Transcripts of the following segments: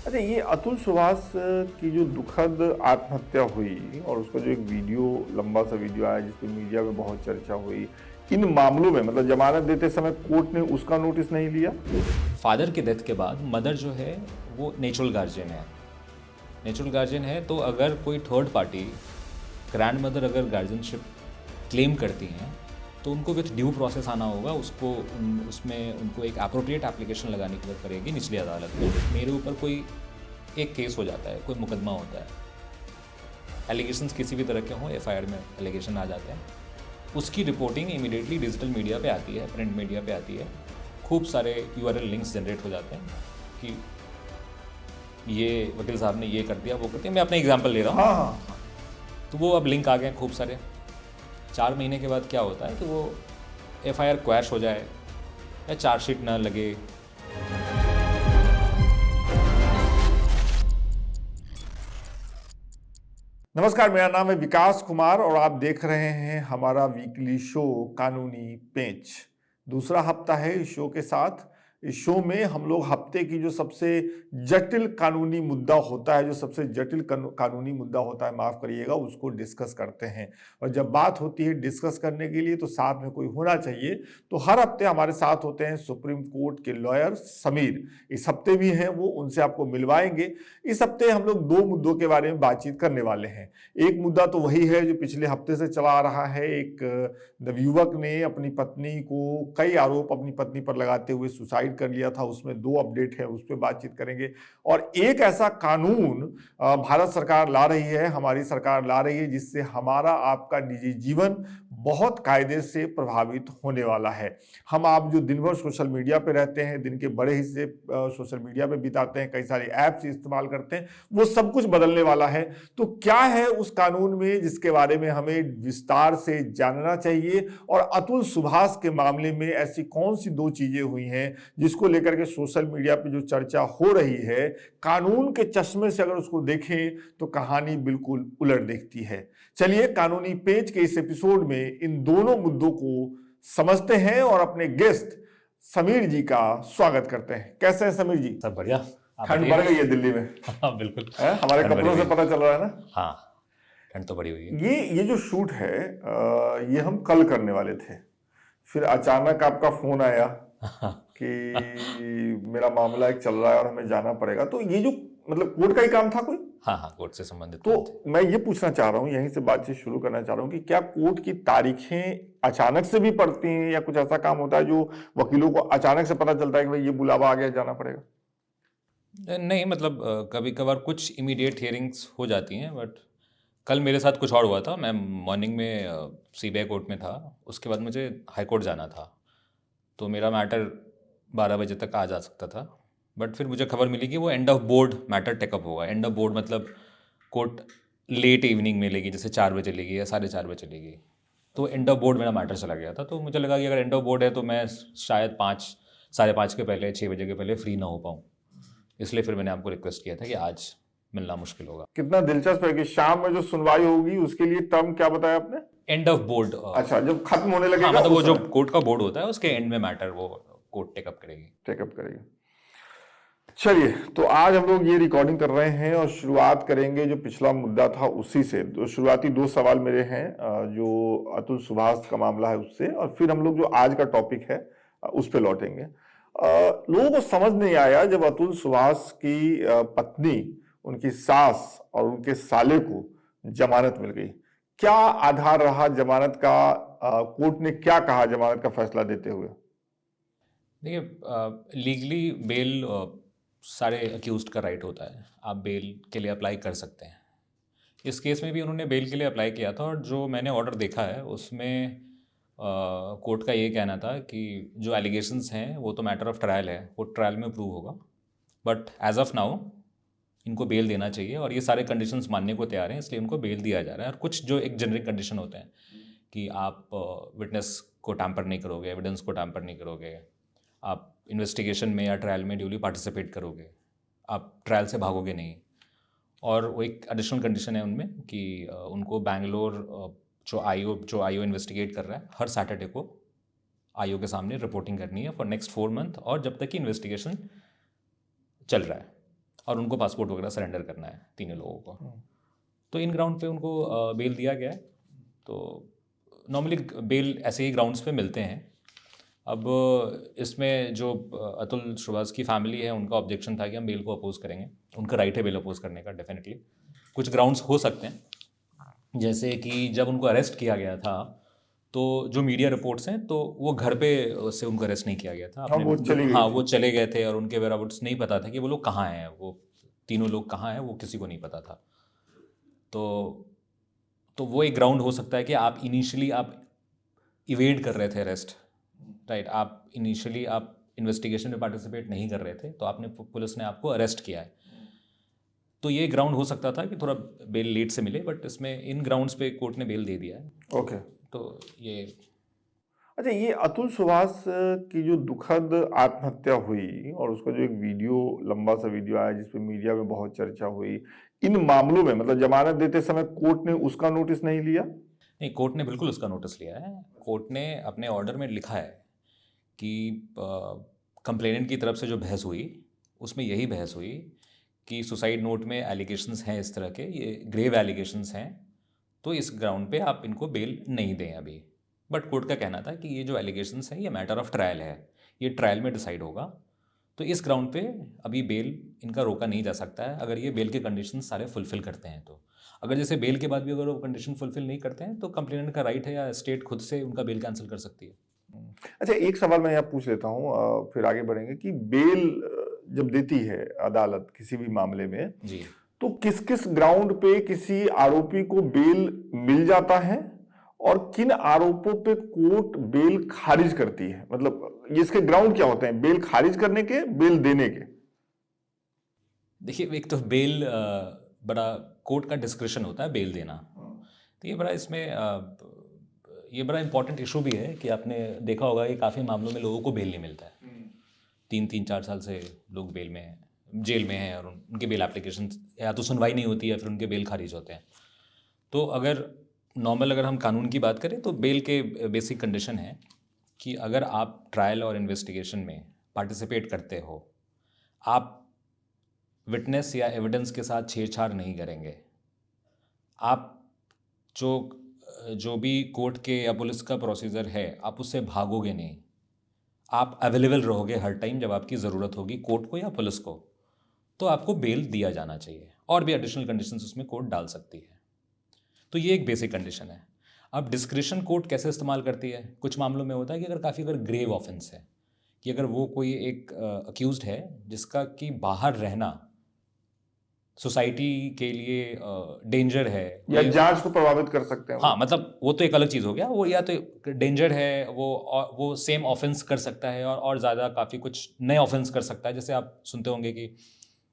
अच्छा, ये अतुल सुभाष की जो दुखद आत्महत्या हुई और उसका जो एक वीडियो, लंबा सा वीडियो आया जिस पे मीडिया में बहुत चर्चा हुई, इन मामलों में मतलब जमानत देते समय कोर्ट ने उसका नोटिस नहीं लिया? फादर के डेथ के बाद मदर जो है वो नेचुरल गार्जियन है। नेचुरल गार्जियन है तो अगर कोई थर्ड पार्टी ग्रैंड मदर अगर गार्जियनशिप क्लेम करती हैं तो उनको विथ ड्यू प्रोसेस आना होगा। उसमें उनको एक अप्रोप्रिएट एप्लीकेशन लगानी पड़ेगी निचली अदालत में। मेरे ऊपर कोई एक केस हो जाता है, कोई मुकदमा होता है, एलिगेशंस किसी भी तरह के हों, एफआईआर में एलिगेशन आ जाते हैं, उसकी रिपोर्टिंग इमीडिएटली डिजिटल मीडिया पे आती है, प्रिंट मीडिया पे आती है। खूब सारे यूआरएल लिंक्स जनरेट हो जाते हैं कि ये वकील साहब ने ये कर दिया, वो कर दिया। मैं अपना एग्जांपल ले रहा हूँ। हाँ। तो वो अब लिंक आ गए खूब सारे। 4 महीने के बाद क्या होता है कि वो एफआईआर क्वैश हो जाए या चार्जशीट ना लगे। नमस्कार, मेरा नाम है विकास कुमार और आप देख रहे हैं हमारा वीकली शो कानूनी पेंच। दूसरा हफ्ता है इस शो के साथ। इस शो में हम लोग हफ्ते की जो सबसे जटिल कानूनी मुद्दा होता है, जो सबसे जटिल कानूनी मुद्दा होता है, माफ करिएगा, उसको डिस्कस करते हैं। और जब बात होती है डिस्कस करने के लिए तो साथ में कोई होना चाहिए। तो हर हफ्ते हमारे साथ होते हैं सुप्रीम कोर्ट के लॉयर समीर। इस हफ्ते भी हैं वो, उनसे आपको मिलवाएंगे। इस हफ्ते हम लोग 2 मुद्दों के बारे में बातचीत करने वाले हैं। एक मुद्दा तो वही है जो पिछले हफ्ते से चला आ रहा है। एक नवयुवक ने अपनी पत्नी को कई आरोप अपनी पत्नी पर लगाते हुए सुसाइड कर लिया था। उसमें 2 अपडेट है, उस पर बातचीत करेंगे। और एक ऐसा कानून भारत सरकार ला रही है, हमारी सरकार ला रही है, जिससे हमारा आपका निजी जीवन बहुत कायदे से प्रभावित होने वाला है। हम आप जो दिन भर सोशल मीडिया पे रहते हैं, दिन के बड़े हिस्से सोशल मीडिया पे बिताते हैं, कई सारे ऐप्स इस्तेमाल करते हैं, वो सब कुछ बदलने वाला है। तो क्या है उस कानून में जिसके बारे में हमें विस्तार से जानना चाहिए? और अतुल सुभाष के मामले में ऐसी कौन सी 2 चीजें हुई हैं जिसको लेकर के सोशल मीडिया पे जो चर्चा हो रही है, कानून के चश्मे से अगर उसको देखें तो कहानी बिल्कुल उलट दिखती है। चलिए कानूनी पेंच के इस एपिसोड में इन दोनों मुद्दों को समझते हैं और अपने गेस्ट समीर जी का स्वागत करते हैं। कैसे हैं समीर जी? सब बढ़िया। ठंड बढ़ गई है दिल्ली में? हाँ बिल्कुल, है? हमारे ठंड बढ़ी कपड़ों से हुई। पता चल रहा है ना। हाँ, ठंड तो बढ़ी हुई है। ये जो शूट है, ये हम कल करने वाले थे। फिर अचानक आपका फोन आया कि मेरा मामला एक चल रहा है और हमें जाना पड़ेगा। तो ये जो मतलब कोर्ट का ही काम था कोई? हाँ हाँ, कोर्ट से संबंधित काम थे। तो मैं ये पूछना चाह रहा हूँ, यहीं से बातचीत शुरू करना चाह रहा हूँ कि क्या कोर्ट की तारीखें अचानक से भी पड़ती हैं या कुछ ऐसा काम होता है जो वकीलों को अचानक से पता चलता है कि भाई ये बुलावा आ गया, जाना पड़ेगा? नहीं मतलब कभी कभार कुछ इमीडिएट हियरिंग्स हो जाती हैं, बट कल मेरे साथ कुछ और हुआ था। मैं मॉर्निंग में सीबीआई कोर्ट में था, उसके बाद मुझे हाई कोर्ट जाना था, तो मेरा मैटर 12 बजे तक आ जा सकता था। बट फिर मुझे खबर मिली कि वो end of board matter take up होगा। एंड ऑफ बोर्ड मतलब कोर्ट लेट इवनिंग में लेगी, जैसे 4 बजे लेगी या 4:30 बजे लेगी। तो एंड ऑफ बोर्ड मेरा मैटर चला गया था। तो मुझे लगा कि अगर एंड ऑफ बोर्ड है तो मैं शायद 5, 5:30 के पहले, 6 बजे के पहले फ्री ना हो पाऊँ। इसलिए फिर मैंने आपको रिक्वेस्ट किया था कि आज मिलना मुश्किल होगा। कितना दिलचस्प है कि शाम में जो सुनवाई होगी उसके लिए टर्म क्या बताया आपने? End of board. अच्छा, जब खत्म होने हाँ लगेगा मतलब वो उस जो समय कोर्ट का बोर्ड होता है उसके एंड में मैटर वो कोर्ट टेकअप करेगी। टेकअप करेगी। चलिए, तो आज हम लोग ये रिकॉर्डिंग कर रहे हैं और शुरुआत करेंगे जो पिछला मुद्दा था उसी से। तो शुरुआती 2 सवाल मेरे हैं, जो अतुल सुभाष का मामला है उससे, और फिर हम लोग जो आज का टॉपिक है उस पे लौटेंगे। लोगों को समझ नहीं आया जब अतुल सुभाष की पत्नी, उनकी सास और उनके साले को जमानत मिल गई। क्या आधार रहा जमानत का? कोर्ट ने क्या कहा जमानत का फैसला देते हुए? देखिए, लीगली बेल सारे अक्यूज्ड का राइट होता है। आप बेल के लिए अप्लाई कर सकते हैं। इस केस में भी उन्होंने बेल के लिए अप्लाई किया था, और जो मैंने ऑर्डर देखा है उसमें कोर्ट का ये कहना था कि जो एलिगेशंस हैं वो तो मैटर ऑफ ट्रायल है, वो ट्रायल में प्रूव होगा, बट एज ऑफ नाउ इनको बेल देना चाहिए और ये सारे कंडीशंस मानने को तैयार हैं, इसलिए उनको बेल दिया जा रहा है। और कुछ जो एक जेनरिक कंडीशन होते हैं कि आप विटनेस को टैम्पर नहीं करोगे, एविडेंस को टैम्पर नहीं करोगे, आप इन्वेस्टिगेशन में या ट्रायल में ड्यूली पार्टिसिपेट करोगे, आप ट्रायल से भागोगे नहीं। और वो एक एडिशनल कंडीशन है उनमें कि उनको बैंगलोर जो आईओ इन्वेस्टिगेट कर रहा है, हर सैटरडे को आईओ के सामने रिपोर्टिंग करनी है फॉर नेक्स्ट 4 मंथ, और जब तक कि इन्वेस्टिगेशन चल रहा है। और उनको पासपोर्ट वगैरह सरेंडर करना है तीनों लोगों को। तो इन ग्राउंड पे उनको बेल दिया गया है। तो नॉर्मली बेल ऐसे ही ग्राउंड्स पे मिलते हैं। अब इसमें जो अतुल श्रीवास्तव की फैमिली है, उनका ऑब्जेक्शन था कि हम बेल को अपोज करेंगे। उनका राइट है बेल अपोज करने का, डेफिनेटली। कुछ ग्राउंड्स हो सकते हैं, जैसे कि जब उनको अरेस्ट किया गया था तो जो मीडिया रिपोर्ट्स हैं, तो वो घर पे से उनको अरेस्ट नहीं किया गया था। हाँ, वो चली गई हाँ, थी। वो चले गए थे और उनके वेराबउट्स नहीं पता था कि वो लोग कहाँ हैं, वो तीनों लोग कहाँ हैं, वो किसी को नहीं पता था। तो वो एक ग्राउंड हो सकता है कि आप इनिशियली आप इवेड कर रहे थे अरेस्ट, राइट। आप इनिशियली आप इन्वेस्टिगेशन में पार्टिसिपेट नहीं कर रहे थे, तो आपने पुलिस ने आपको अरेस्ट किया है। तो ये ग्राउंड हो सकता था कि थोड़ा बेल लेट से मिले, बट इसमें इन ग्राउंड्स पे कोर्ट ने बेल दे दिया है। ओके। तो ये अच्छा, ये अतुल श्रीवास्तव की जो दुखद आत्महत्या हुई और उसका जो एक वीडियो, लंबा सा वीडियो आया जिसपे मीडिया में बहुत चर्चा हुई, इन मामलों में मतलब जमानत देते समय कोर्ट ने उसका नोटिस नहीं लिया? नहीं, कोर्ट ने बिल्कुल उसका नोटिस लिया है। कोर्ट ने अपने ऑर्डर में लिखा है कि कंप्लेनेंट की तरफ से जो बहस हुई, उसमें यही बहस हुई कि सुसाइड नोट में एलिगेशंस हैं इस तरह के, ये ग्रेव एलिगेशंस हैं, तो इस ग्राउंड पे आप इनको बेल नहीं दें अभी। बट कोर्ट का कहना था कि ये जो एलिगेशंस हैं, ये मैटर ऑफ ट्रायल है, ये ट्रायल में डिसाइड होगा। तो इस ग्राउंड पे अभी बेल इनका रोका नहीं जा सकता है, अगर ये बेल के कंडीशन सारे फुलफिल करते हैं। तो अगर जैसे बेल के बाद भी अगर वो कंडीशन फुलफिल नहीं करते हैं, तो कंप्लेनेंट का राइट है या स्टेट खुद से उनका बेल कैंसिल कर सकती है। अच्छा, एक सवाल मैं यहाँ पूछ लेता हूँ, फिर आगे बढ़ेंगे कि बेल जब देती है अदालत किसी भी मामले में, जी, तो किस किस ग्राउंड पे किसी आरोपी को बेल मिल जाता है और किन आरोपों पे कोर्ट बेल खारिज करती है? मतलब ये इसके ग्राउंड क्या होते हैं, बेल खारिज करने के, बेल देने के? देखिए, एक तो बेल बड़ा कोर्ट का डिस्क्रिशन होता है बेल देना। तो ये बड़ा इसमें ये बड़ा इंपॉर्टेंट इशू भी है कि आपने देखा होगा कि काफ़ी मामलों में लोगों को बेल नहीं मिलता है। 3-4 साल से लोग बेल में हैं, जेल में हैं, और उनके बेल एप्लीकेशन या तो सुनवाई नहीं होती है, फिर उनके बेल खारिज होते हैं। तो अगर नॉर्मल अगर हम कानून की बात करें, तो बेल के बेसिक कंडीशन है कि अगर आप ट्रायल और इन्वेस्टिगेशन में पार्टिसिपेट करते हो, आप विटनेस या एविडेंस के साथ छेड़छाड़ नहीं करेंगे, आप जो भी कोर्ट के या पुलिस का प्रोसीजर है, आप उससे भागोगे नहीं, आप अवेलेबल रहोगे हर टाइम जब आपकी ज़रूरत होगी कोर्ट को या पुलिस को, तो आपको बेल दिया जाना चाहिए। और भी एडिशनल कंडीशंस उसमें कोर्ट डाल सकती है। तो ये एक बेसिक कंडीशन है। अब डिस्क्रिशन कोर्ट कैसे इस्तेमाल करती है? कुछ मामलों में होता है कि अगर ग्रेव ऑफेंस है, कि अगर वो कोई एक अक्यूज्ड है जिसका कि बाहर रहना सोसाइटी के लिए डेंजर है, या जांच को प्रभावित कर सकते हैं? हाँ, मतलब वो तो एक अलग चीज़ हो गया। वो या तो डेंजर है, वो सेम ऑफेंस कर सकता है और ज़्यादा काफ़ी कुछ नए ऑफेंस कर सकता है। जैसे आप सुनते होंगे कि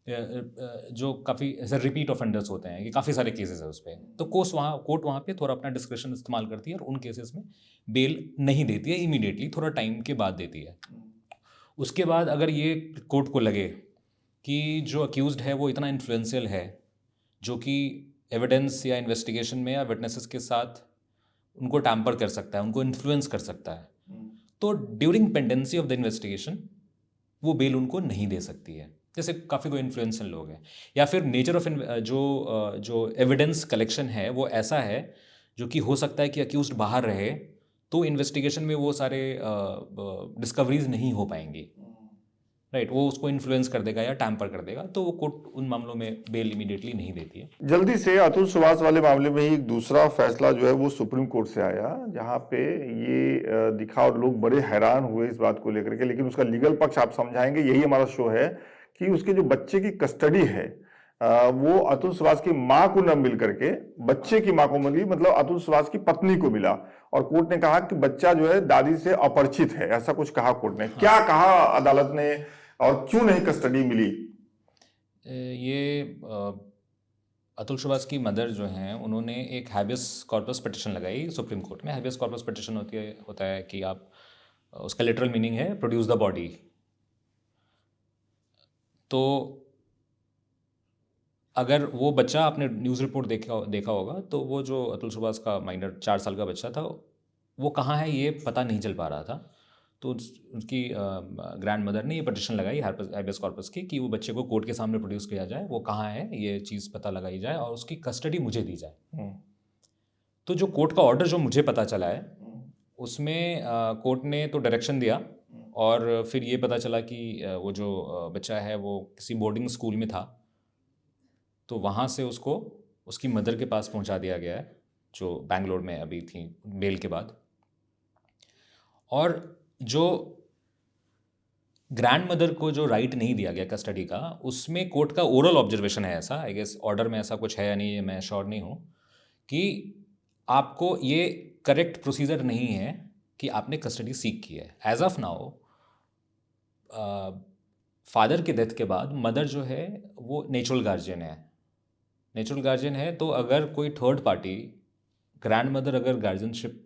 जो काफ़ी ऐसे रिपीट ऑफेंडर्स होते हैं, कि काफ़ी सारे केसेस है उस पर, तो कोर्ट वहाँ पे थोड़ा अपना डिस्क्रिशन इस्तेमाल करती है और उन केसेस में बेल नहीं देती है इमीडिएटली, थोड़ा टाइम के बाद देती है। उसके बाद अगर ये कोर्ट को लगे कि जो अक्यूज्ड है वो इतना इन्फ्लुएंशियल है, जो कि एविडेंस या इन्वेस्टिगेशन में या विटनेसेस के साथ उनको टैम्पर कर सकता है, उनको इन्फ्लुएंस कर सकता है, तो during pendency of the investigation वो बेल उनको नहीं दे सकती है। जैसे काफ़ी कोई इन्फ्लुएंशियल लोग हैं, या फिर नेचर ऑफ जो एविडेंस कलेक्शन है वो ऐसा है जो कि हो सकता है कि अक्यूज्ड बाहर रहे, तो इन्वेस्टिगेशन में वो सारे डिस्कवरीज नहीं हो पाएंगी, राइट। वो उसको इन्फ्लुएंस कर देगा या टैम्पर कर देगा, तो वो कोर्ट उन मामलों में बेल इमीडिएटली नहीं देती है। जल्दी से अतुल श्रीवास्तव वाले मामले में ही एक दूसरा फैसला जो है वो सुप्रीम कोर्ट से आया, जहां पे ये दिखा और लोग बड़े हैरान हुए इस बात को लेकर के, लेकिन उसका लीगल पक्ष आप समझाएंगे, यही हमारा शो है, कि उसके जो बच्चे की कस्टडी है वो अतुल श्रीवास्तव की माँ को न मिल करके बच्चे की माँ को मिली, मतलब अतुल श्रीवास्तव की पत्नी को मिला। और कोर्ट ने कहा कि बच्चा जो है दादी से अपरिचित है, ऐसा कुछ कहा कोर्ट ने। क्या कहा अदालत ने और क्यों नहीं कस्टडी मिली? ये अतुल श्रीवास्तव की मदर जो हैं, उन्होंने एक हैबियस कॉर्पस पिटिशन लगाई सुप्रीम कोर्ट में। हैबियस कॉर्पस पिटिशन होता है कि आप, उसका लिटरल मीनिंग है प्रोड्यूस द बॉडी। तो अगर वो बच्चा, आपने न्यूज़ रिपोर्ट देखा होगा, तो वो जो अतुल श्रीवास्तव का माइनर 4 साल का बच्चा था, वो कहाँ है ये पता नहीं चल पा रहा था। तो उनकी ग्रैंड मदर ने ये पटिशन लगाई हाइबियस कॉर्पस की कि वो बच्चे को कोर्ट के सामने प्रोड्यूस किया जाए, वो कहाँ है ये चीज़ पता लगाई जाए और उसकी कस्टडी मुझे दी जाए। तो जो कोर्ट का ऑर्डर जो मुझे पता चला है उसमें कोर्ट ने तो डायरेक्शन दिया और फिर ये पता चला कि वो जो बच्चा है वो किसी बोर्डिंग स्कूल में था, तो वहाँ से उसको उसकी मदर के पास पहुँचा दिया गया है जो बैंगलोर में अभी थी बेल के बाद। और जो ग्रैंड मदर को जो राइट नहीं दिया गया कस्टडी का, उसमें कोर्ट का ओरल ऑब्जर्वेशन है ऐसा, आई गेस ऑर्डर में ऐसा कुछ है या नहीं है मैं श्योर नहीं हूँ, कि आपको ये करेक्ट प्रोसीजर नहीं है कि आपने कस्टडी सीक की है। एज ऑफ नाउ फादर के डेथ के बाद मदर जो है वो नेचुरल गार्जियन है। नेचुरल गार्जियन है तो अगर कोई थर्ड पार्टी ग्रैंड मदर अगर गार्जियनशिप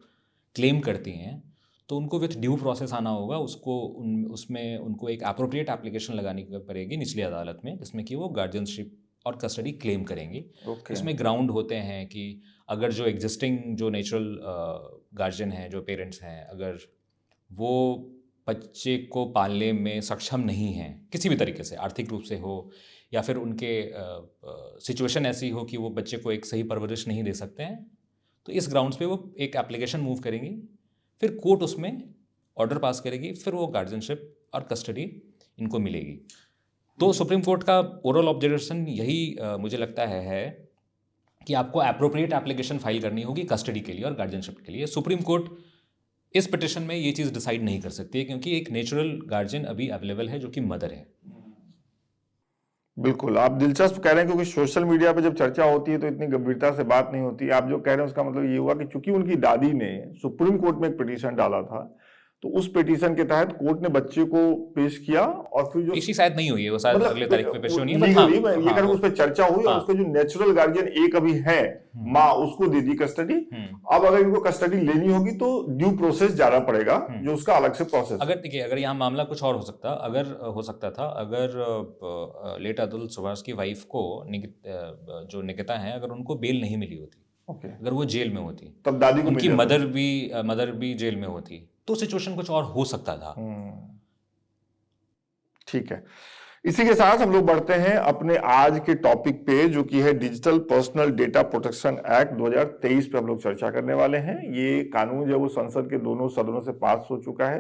क्लेम करती हैं तो उनको विथ ड्यू प्रोसेस आना होगा, उसमें उनको एक अप्रोप्रिएट एप्लीकेशन लगानी पड़ेगी निचली अदालत में, जिसमें कि वो गार्जियनशिप और कस्टडी क्लेम करेंगी। इसमें ग्राउंड होते हैं कि अगर जो एग्जिस्टिंग जो नेचुरल गार्जियन हैं, जो पेरेंट्स हैं, अगर वो बच्चे को पालने में सक्षम नहीं हैं किसी भी तरीके से, आर्थिक रूप से हो या फिर उनके सिचुएशन ऐसी हो कि वो बच्चे को एक सही परवरिश नहीं दे सकते हैं, तो इस ग्राउंड्स पे वो एक एप्लीकेशन मूव करेंगी, फिर कोर्ट उसमें ऑर्डर पास करेगी, फिर वो गार्जियनशिप और कस्टडी इनको मिलेगी। तो सुप्रीम कोर्ट का ओरल ऑब्जर्वेशन यही मुझे लगता है कि आपको एप्रोप्रिएट एप्लीकेशन फाइल करनी होगी कस्टडी के लिए और गार्जियनशिप के लिए। सुप्रीम कोर्ट इस पिटिशन में ये चीज़ डिसाइड नहीं कर सकती है क्योंकि एक नेचुरल गार्जियन अभी अवेलेबल है जो कि मदर है। बिल्कुल, आप दिलचस्प कह रहे हैं क्योंकि सोशल मीडिया पे जब चर्चा होती है तो इतनी गंभीरता से बात नहीं होती। आप जो कह रहे हैं उसका मतलब ये हुआ कि चूंकि उनकी दादी ने सुप्रीम कोर्ट में एक पिटीशन डाला था, तो उस पिटीशन के तहत कोर्ट ने बच्चे को पेश किया और फिर जो इसी शायद नहीं हुई है, वो शायद मतलब अगले तारीख पे पेश होनी है, लीगली मैं ये कह रहा हूं उस पर चर्चा हुई और हाँ। उसका जो नेचुरल गार्जियन एक अभी है माँ, उसको दे दी कस्टडी। अब अगर इनको कस्टडी लेनी होगी तो ड्यू प्रोसेस जाना पड़ेगा, जो उसका अलग से प्रोसेस। अगर देखिए, अगर यहाँ मामला कुछ और हो सकता था अगर लेट अतुल सुभाष की वाइफ को जो निकिता है, अगर उनको बेल नहीं मिली होती, अगर वो जेल में होती, तब दादी को उनकी मदर भी जेल में होती, तो सिचुएशन कुछ और हो सकता था। ठीक है, इसी के साथ हम लोग बढ़ते हैं अपने आज के टॉपिक पे, जो कि है digital personal data protection act 2023 पे हम लोग चर्चा करने वाले हैं। ये कानून जो है वो संसद के दोनों सदनों से पास हो चुका है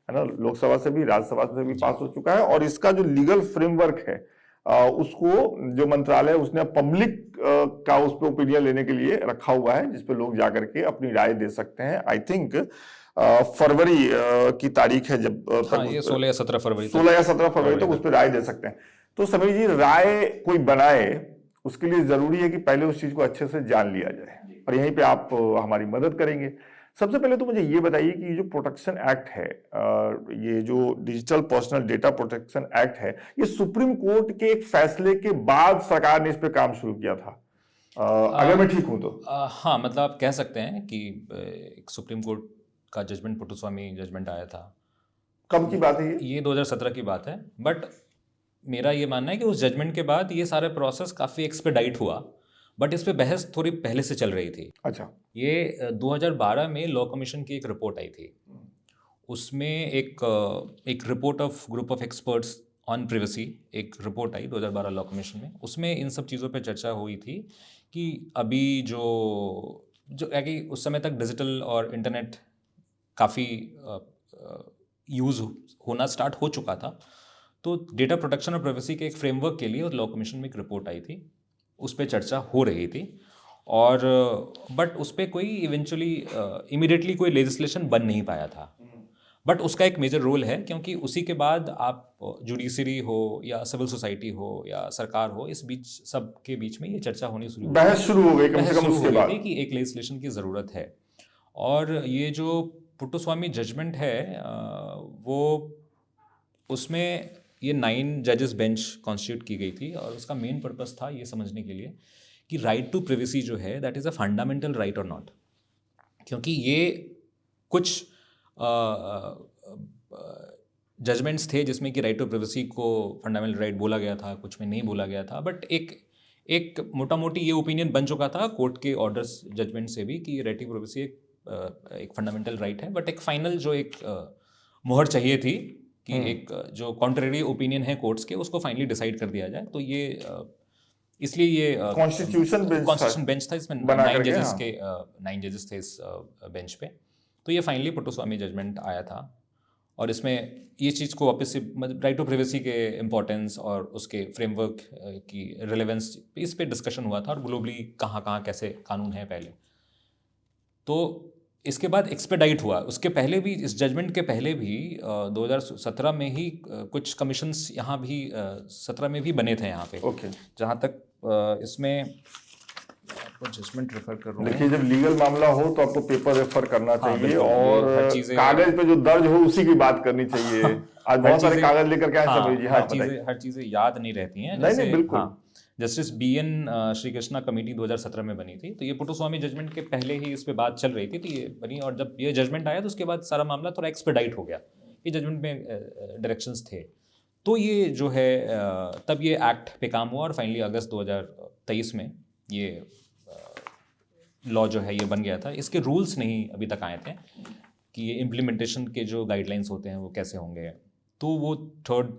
ना, लोकसभा से भी राज्यसभा से भी पास हो चुका है। और इसका जो लीगल फ्रेमवर्क है उसको जो मंत्रालय उसने पब्लिक का उस पर ओपिनियन लेने के लिए रखा हुआ है, जिसपे लोग जाकर के अपनी राय दे सकते हैं। आई थिंक फरवरी की तारीख है जब ये 16 या 17 फरवरी तक उस पर राय दे सकते हैं। तो समीर जी, राय कोई बनाए उसके लिए जरूरी है कि पहले उस चीज को अच्छे से जान लिया जाए, और यहीं पे आप हमारी मदद करेंगे। सबसे पहले तो मुझे ये बताइए कि ये जो प्रोटेक्शन एक्ट है, ये जो digital personal data protection act है, ये सुप्रीम कोर्ट के एक फैसले के बाद सरकार ने इस पे काम शुरू किया था, अगर मैं ठीक हूं तो? हाँ, मतलब आप कह सकते हैं कि एक सुप्रीम कोर्ट का जजमेंट, पुट्टुस्वामी जजमेंट आया था। कब की बात है ये 2017 की बात है, बट मेरा ये मानना है कि उस जजमेंट के बाद ये सारा प्रोसेस काफ़ी एक्सपेडाइट हुआ, बट इस पे बहस थोड़ी पहले से चल रही थी। अच्छा। ये 2012 में लॉ कमीशन की एक रिपोर्ट आई थी, उसमें एक report of group of experts on privacy, एक रिपोर्ट आई 2012 लॉ कमीशन में। उसमें इन सब चीज़ों पे चर्चा हुई थी कि अभी जो है कि उस समय तक डिजिटल और इंटरनेट काफ़ी यूज़ होना स्टार्ट हो चुका था, तो डेटा प्रोटेक्शन और प्राइवेसी के एक फ्रेमवर्क के लिए लॉ कमीशन में एक रिपोर्ट आई थी, उस पर चर्चा हो रही थी। और बट उस पर कोई इवेंचुअली इमीडिएटली कोई लेजिस्लेशन बन नहीं पाया था। बट उसका एक मेजर रोल है, क्योंकि उसी के बाद आप जुडिशरी हो या सिविल सोसाइटी हो या सरकार हो, इस बीच सब के बीच में ये चर्चा होनी बहस शुरू हो गई कम से कम उसके बाद कि एक लेजिस्लेशन की ज़रूरत है। और ये जो पुट्टुस्वामी जजमेंट है वो, उसमें ये 9 जजेस बेंच कॉन्स्टिट्यूट की गई थी, और उसका मेन पर्पस था ये समझने के लिए कि राइट टू प्रिवेसी जो है that is a fundamental right और नॉट। क्योंकि ये कुछ जजमेंट्स थे जिसमें कि राइट टू प्रिवेसी को फंडामेंटल राइट बोला गया था, कुछ में नहीं बोला गया था, बट एक मोटा मोटी ये ओपिनियन बन चुका था कोर्ट के ऑर्डर्स जजमेंट से भी कि राइट टू प्रिवेसी एक फंडामेंटल राइट है। बट एक फाइनल जो एक मोहर चाहिए थी कि एक जो कॉन्ट्रेरी ओपिनियन है कोर्ट्स के उसको फाइनली डिसाइड कर दिया जाए। तो ये इसलिए ये कॉन्स्टिट्यूशन बेंच था, इसमें बना 9 करके, जजेस हाँ। के 9 जजेस थे इस बेंच पे। तो ये फाइनली पुट्टुस्वामी जजमेंट आया था और इसमें ये चीज़ को वापस से राइट टू प्राइवेसी के इम्पोर्टेंस और उसके फ्रेमवर्क की रिलेवेंस इस पे डिस्कशन हुआ था और ग्लोबली कहाँ कहाँ कैसे कानून है पहले। तो इसके बाद एक्सपेडाइट हुआ। उसके पहले भी, इस जजमेंट के पहले भी 2017 में ही कुछ कमीशंस यहाँ भी 17 में भी बने थे यहाँ पे। ओके। जहाँ तक इसमें आपको जजमेंट रेफर कर रहा हूँ। देखिए, जब लीगल मामला हो तो आपको पेपर रेफर करना हाँ, चाहिए बिल्कुल, ये और हर चीज़ें कागज पे जो दर्ज हो उसी की बात करनी चाहिए। आज हर बहुत सारे चीज़ें कागज लेकर के आए समीर जी। हाँ, बताइए। हर चीज़ें याद नहीं रहती हैं। नहीं, जैसे नहीं, बिल्कुल। हाँ, justice BN Shri Krishna committee 2017 में बनी थी। तो ये पुट्टुस्वामी जजमेंट के पहले ही इस पे बात चल रही थी, तो ये बनी और जब ये जजमेंट आया तो उसके बाद सारा मामला थोड़ा एक्सपेडाइट हो गया। ये जजमेंट में डायरेक्शंस थे। तो ये जो है तब ये एक्ट पे काम हुआ और फाइनली अगस्त 2023 में ये लॉ जो है ये बन गया था। इसके रूल्स नहीं अभी तक आए थे कि ये इम्प्लीमेंटेशन के जो गाइडलाइंस होते हैं वो कैसे होंगे। तो वो 3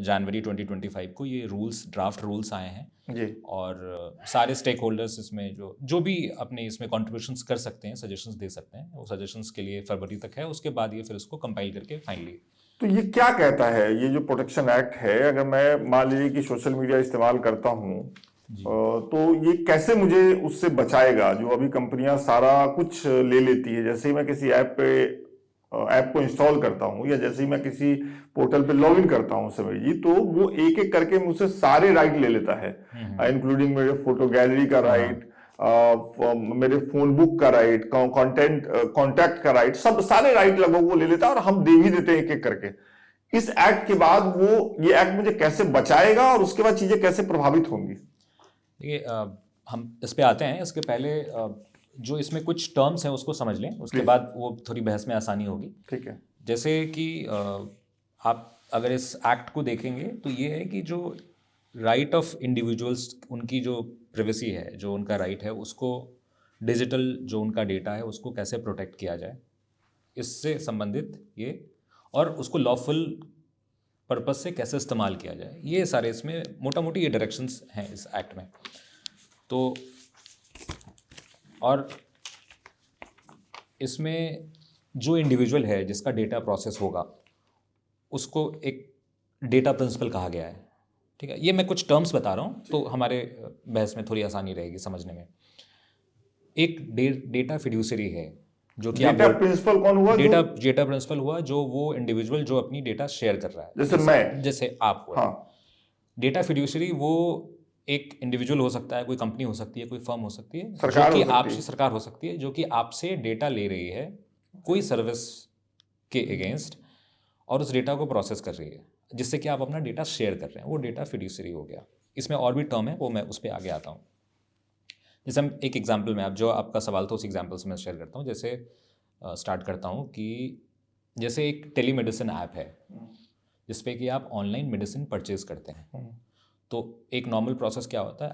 जनवरी 2025 को ये रूल्स, ड्राफ्ट रूल्स आए हैं जी। और सारे स्टेक होल्डर्स इसमें जो भी अपने इसमें कॉन्ट्रीब्यूशंस कर सकते हैं, सजेशंस दे सकते हैं। वो सजेशंस के लिए फरवरी तक है, उसके बाद ये फिर इसको कंपाइल करके फाइनली। तो ये क्या कहता है, ये जो प्रोटेक्शन एक्ट है, अगर मैं मान लीजिए कि सोशल मीडिया इस्तेमाल करता हूँ तो ये कैसे मुझे उससे बचाएगा? जो अभी कंपनियां सारा कुछ ले लेती है, जैसे ही मैं किसी ऐप को इंस्टॉल करता हूँ या जैसे ही मैं किसी पोर्टल पे लॉग इन करता हूँ समीर जी, तो वो एक एक करके मुझसे सारे राइट ले लेता है, इंक्लूडिंग मेरे फोटो गैलरी का राइट, मेरे फोन बुक का राइट, कॉन्टैक्ट का राइट, सब सारे राइट लगभग वो ले लेता है और हम दे भी देते हैं एक एक करके। इस एक्ट के बाद ये एक्ट मुझे कैसे बचाएगा और उसके बाद चीजें कैसे प्रभावित होंगी? देखिए, हम इस पे आते हैं। इसके पहले जो इसमें कुछ टर्म्स हैं उसको समझ लें, उसके बाद वो थोड़ी बहस में आसानी होगी। ठीक है। जैसे कि आप अगर इस एक्ट को देखेंगे तो ये है कि जो राइट ऑफ इंडिविजुअल्स, उनकी जो प्राइवेसी है, जो उनका राइट है, उसको डिजिटल जो उनका डेटा है उसको कैसे प्रोटेक्ट किया जाए, इससे संबंधित ये, और उसको लॉफुल पर्पस से कैसे इस्तेमाल किया जाए, ये सारे इसमें मोटा मोटी ये डायरेक्शंस हैं इस एक्ट में। तो और इसमें जो इंडिविजुअल है जिसका डेटा प्रोसेस होगा उसको एक डेटा प्रिंसिपल कहा गया है। ठीक है, ये मैं कुछ टर्म्स बता रहा हूँ तो हमारे बहस में थोड़ी आसानी रहेगी समझने में। एक डेटा फिड्यूसरी है जो कि डेटा प्रिंसिपल कौन हुआ? डेटा प्रिंसिपल हुआ जो वो इंडिविजुअल जो अपनी डेटा शेयर कर रहा है, जैसे आप हुआ। हाँ। डेटा फिड्यूसरी वो एक इंडिविजुअल हो सकता है, कोई कंपनी हो सकती है, कोई फर्म हो सकती है, सरकार जो कि हो सकती है। आपसे, सरकार हो सकती है, जो कि आपसे डेटा ले रही है कोई सर्विस के अगेंस्ट और उस डेटा को प्रोसेस कर रही है, जिससे कि आप अपना डेटा शेयर कर रहे हैं, वो डेटा फिड्यूसरी हो गया। इसमें और भी टर्म है, वो मैं उस पर आगे आता हूँ। जैसे हम एक एग्जाम्पल में, आप जो आपका सवाल था उस एग्जाम्पल से मैं शेयर करता हूँ। जैसे स्टार्ट करता हूँ कि जैसे एक टेलीमेडिसिन ऐप है जिसपे कि आप ऑनलाइन मेडिसिन परचेज करते हैं। तो एक नॉर्मल प्रोसेस क्या होता है,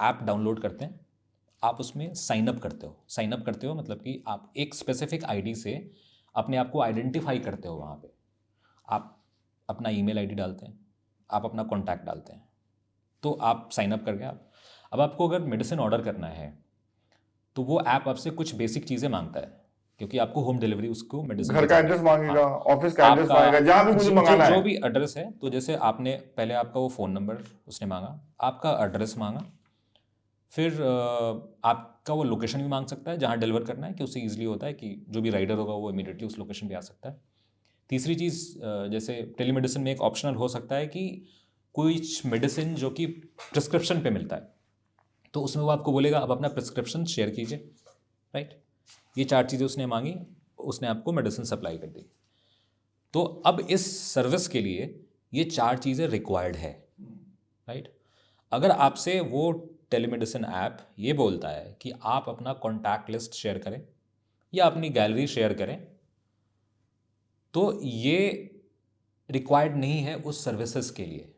ऐप डाउनलोड करते हैं, आप उसमें साइन अप करते हो मतलब कि आप एक स्पेसिफिक आईडी से अपने आप को आइडेंटिफाई करते हो। वहाँ पे आप अपना ईमेल आईडी डालते हैं, आप अपना कॉन्टैक्ट डालते हैं, तो आप साइन अप कर गए। अब आपको अगर मेडिसिन ऑर्डर करना है तो वो ऐप आपसे कुछ बेसिक चीज़ें मांगता है, क्योंकि आपको होम डिलीवरी उसको मेडिसिन घर का एड्रेस मांगेगा, ऑफिस का एड्रेस मांगेगा, जहां भी मुझे मंगाना है, जो भी एड्रेस है। तो जैसे आपने पहले आपका वो फ़ोन नंबर उसने मांगा, आपका एड्रेस मांगा, फिर आपका वो लोकेशन भी मांग सकता है जहाँ डिलीवर करना है, कि उससे ईजिली होता है कि जो भी राइडर होगा वो इमीडिएटली उस लोकेशन पे आ सकता है। तीसरी चीज़, जैसे टेलीमेडिसिन में एक ऑप्शनल हो सकता है कि कोई मेडिसिन जो कि प्रिस्क्रिप्शन पे मिलता है, तो उसमें वो आपको बोलेगा आप अपना प्रिस्क्रिप्शन शेयर कीजिए, राइट। ये 4 चीज़ें उसने मांगी, उसने आपको मेडिसिन सप्लाई कर दी। तो अब इस सर्विस के लिए ये 4 चीज़ें रिक्वायर्ड है, राइट। अगर आपसे वो टेलीमेडिसिन ऐप ये बोलता है कि आप अपना कॉन्टैक्ट लिस्ट शेयर करें या अपनी गैलरी शेयर करें, तो ये रिक्वायर्ड नहीं है उस सर्विसेज के लिए,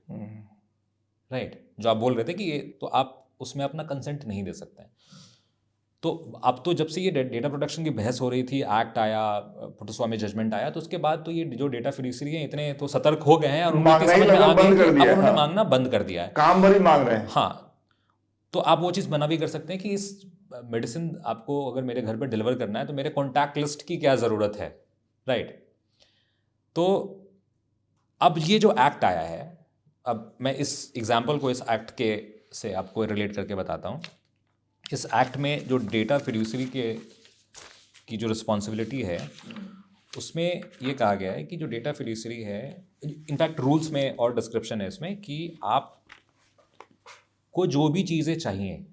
राइट। जो आप बोल रहे थे कि ये, तो आप उसमें अपना कंसेंट नहीं दे सकते हैं। तो अब तो जब से ये डेटा प्रोटेक्शन की बहस हो रही थी, एक्ट आया, फोटोस्वामी जजमेंट आया, तो उसके बाद तो ये जो डेटा फिड्यूसरी हैं इतने तो सतर्क हो गए हैं और उनको मांगना ही समझ में लगभग आ गया बंद कि कर अब दिया है, उन्होंने हाँ। मांगना बंद कर दिया है। काम भर ही मांग रहे हैं। हाँ, तो आप वो चीज़ बना भी कर सकते हैं कि इस मेडिसिन आपको अगर मेरे घर पर डिलीवर करना है तो मेरे कॉन्टैक्ट लिस्ट की क्या ज़रूरत है, राइट। तो अब ये जो एक्ट आया है, अब मैं इस एग्जाम्पल को इस एक्ट के से आपको रिलेट करके बताता हूँ। इस एक्ट में जो डेटा फिड्यूसरी की जो रिस्पॉन्सिबिलिटी है, उसमें ये कहा गया है कि जो डेटा फिड्यूसरी है, इनफैक्ट रूल्स में और डिस्क्रिप्शन है इसमें कि आप को जो भी चीज़ें चाहिए,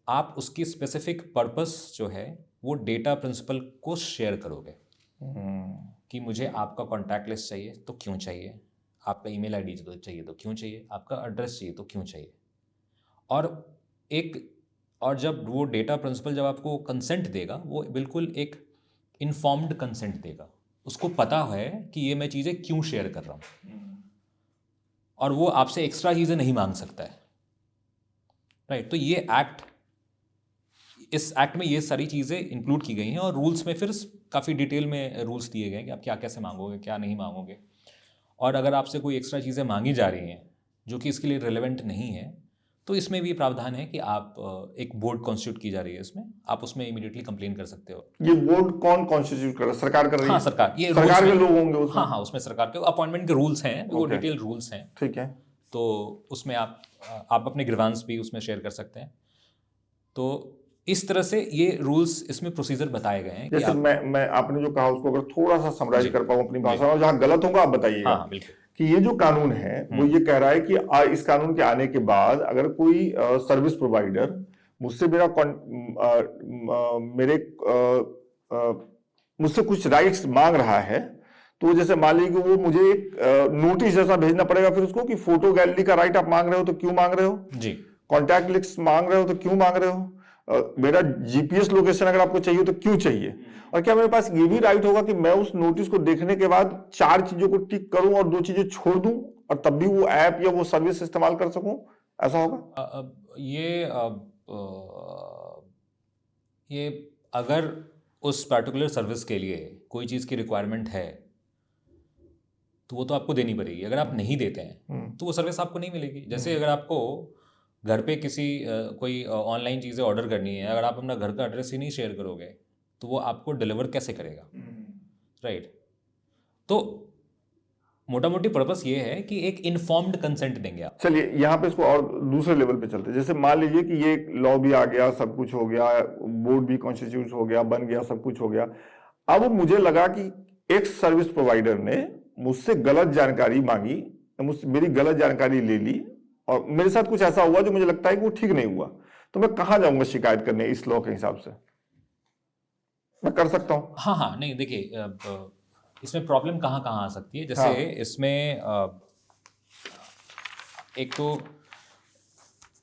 आप उसकी स्पेसिफिक पर्पस जो है वो डेटा प्रिंसिपल को शेयर करोगे कि मुझे आपका कॉन्टैक्ट लिस्ट चाहिए तो क्यों चाहिए, आपका ईमेल आईडी तो चाहिए तो क्यों चाहिए, आपका एड्रेस चाहिए तो क्यों चाहिए। और जब वो डेटा प्रिंसिपल जब आपको कंसेंट देगा, वो बिल्कुल एक इन्फॉर्म्ड कंसेंट देगा, उसको पता है कि ये मैं चीज़ें क्यों शेयर कर रहा हूँ, और वो आपसे एक्स्ट्रा चीज़ें नहीं मांग सकता है, राइट। तो ये एक्ट, इस एक्ट में ये सारी चीज़ें इंक्लूड की गई हैं और रूल्स में फिर काफ़ी डिटेल में रूल्स दिए गए हैं कि आप क्या कैसे मांगोगे, क्या नहीं मांगोगे। और अगर आपसे कोई एक्स्ट्रा चीज़ें मांगी जा रही हैं जो कि इसके लिए रिलेवेंट नहीं है, तो इसमें भी प्रावधान है कि आप एक बोर्ड कॉन्स्टिट्यूट की जा रही है इसमें, आप उसमें इमीडिएटली कंप्लेन कर सकते हो। ये बोर्ड कौन कॉन्स्टिट्यूट कर रहा है? सरकार कर रही है? हाँ, सरकार, ये सरकार rules के में, लोग होंगे उसमें? हाँ, उसमें सरकार के अपॉइंटमेंट के रूल्स हैं, वो Okay. डिटेल रूल्स हैं। ठीक है। तो उसमें आप अपने ग्रीवांस भी उसमें शेयर कर सकते हैं। तो इस तरह से ये रूल्स, इसमें प्रोसीजर बताए गए हैं कि जैसे मैं आपने जो कहा उसको अगर थोड़ा सा समराइज जी, कर पाऊँ अपनी भाषा जी। में, जहाँ गलत होगा आप बताइएगा। हाँ, बिल्कुल। कि ये जो कानून है वो ये कह रहा है कि इस कानून के आने के बाद अगर कोई सर्विस प्रोवाइडर मुझसे मुझसे कुछ राइट्स मांग रहा है, तो जैसे मान लीजिए कि वो मुझे एक नोटिस जैसा भेजना पड़ेगा फिर उसको कि फोटो गैलरी का राइट आप मांग रहे हो तो क्यों मांग रहे हो जी, कॉन्टैक्ट लिस्ट मांग रहे हो तो क्यों मांग रहे हो, मेरा जीपीएस लोकेशन अगर आपको चाहिए तो क्यों चाहिए, और क्या मेरे पास ये भी राइट होगा कि मैं उस नोटिस को देखने के बाद 4 चीजों को टिक करूं और 2 चीजें छोड़ दूं और तब भी वो ऐप या वो सर्विस इस्तेमाल कर सकूं, ऐसा होगा? ये अगर उस पर्टिकुलर सर्विस के लिए कोई चीज़ की रिक्वायरमेंट है तो वो तो आपको देनी पड़ेगी। अगर आप नहीं देते हैं तो वो सर्विस आपको नहीं मिलेगी। जैसे अगर आपको घर पे कोई ऑनलाइन चीज़ें ऑर्डर करनी है, अगर आप अपना घर का एड्रेस ही नहीं शेयर करोगे तो वो आपको डिलीवर कैसे करेगा, राइट। तो मोटा मोटी पर्पस ये है कि एक इन्फॉर्म्ड कंसेंट देंगे आप। चलिए यहाँ पे इसको और दूसरे लेवल पे चलते हैं। जैसे मान लीजिए कि ये लॉ भी आ गया, सब कुछ हो गया, बोर्ड भी कॉन्स्टिट्यूट हो गया, बन गया, सब कुछ हो गया। अब मुझे लगा कि एक सर्विस प्रोवाइडर ने मुझसे गलत जानकारी मांगी, मुझसे मेरी गलत जानकारी ले ली और मेरे साथ कुछ ऐसा हुआ जो मुझे लगता है कि वो ठीक नहीं हुआ, तो मैं कहाँ जाऊंगा शिकायत करने इस लॉ के हिसाब से? मैं कर सकता हूँ? हाँ, नहीं, देखिए, इसमें प्रॉब्लम कहाँ कहाँ आ सकती है। जैसे हाँ। इसमें एक तो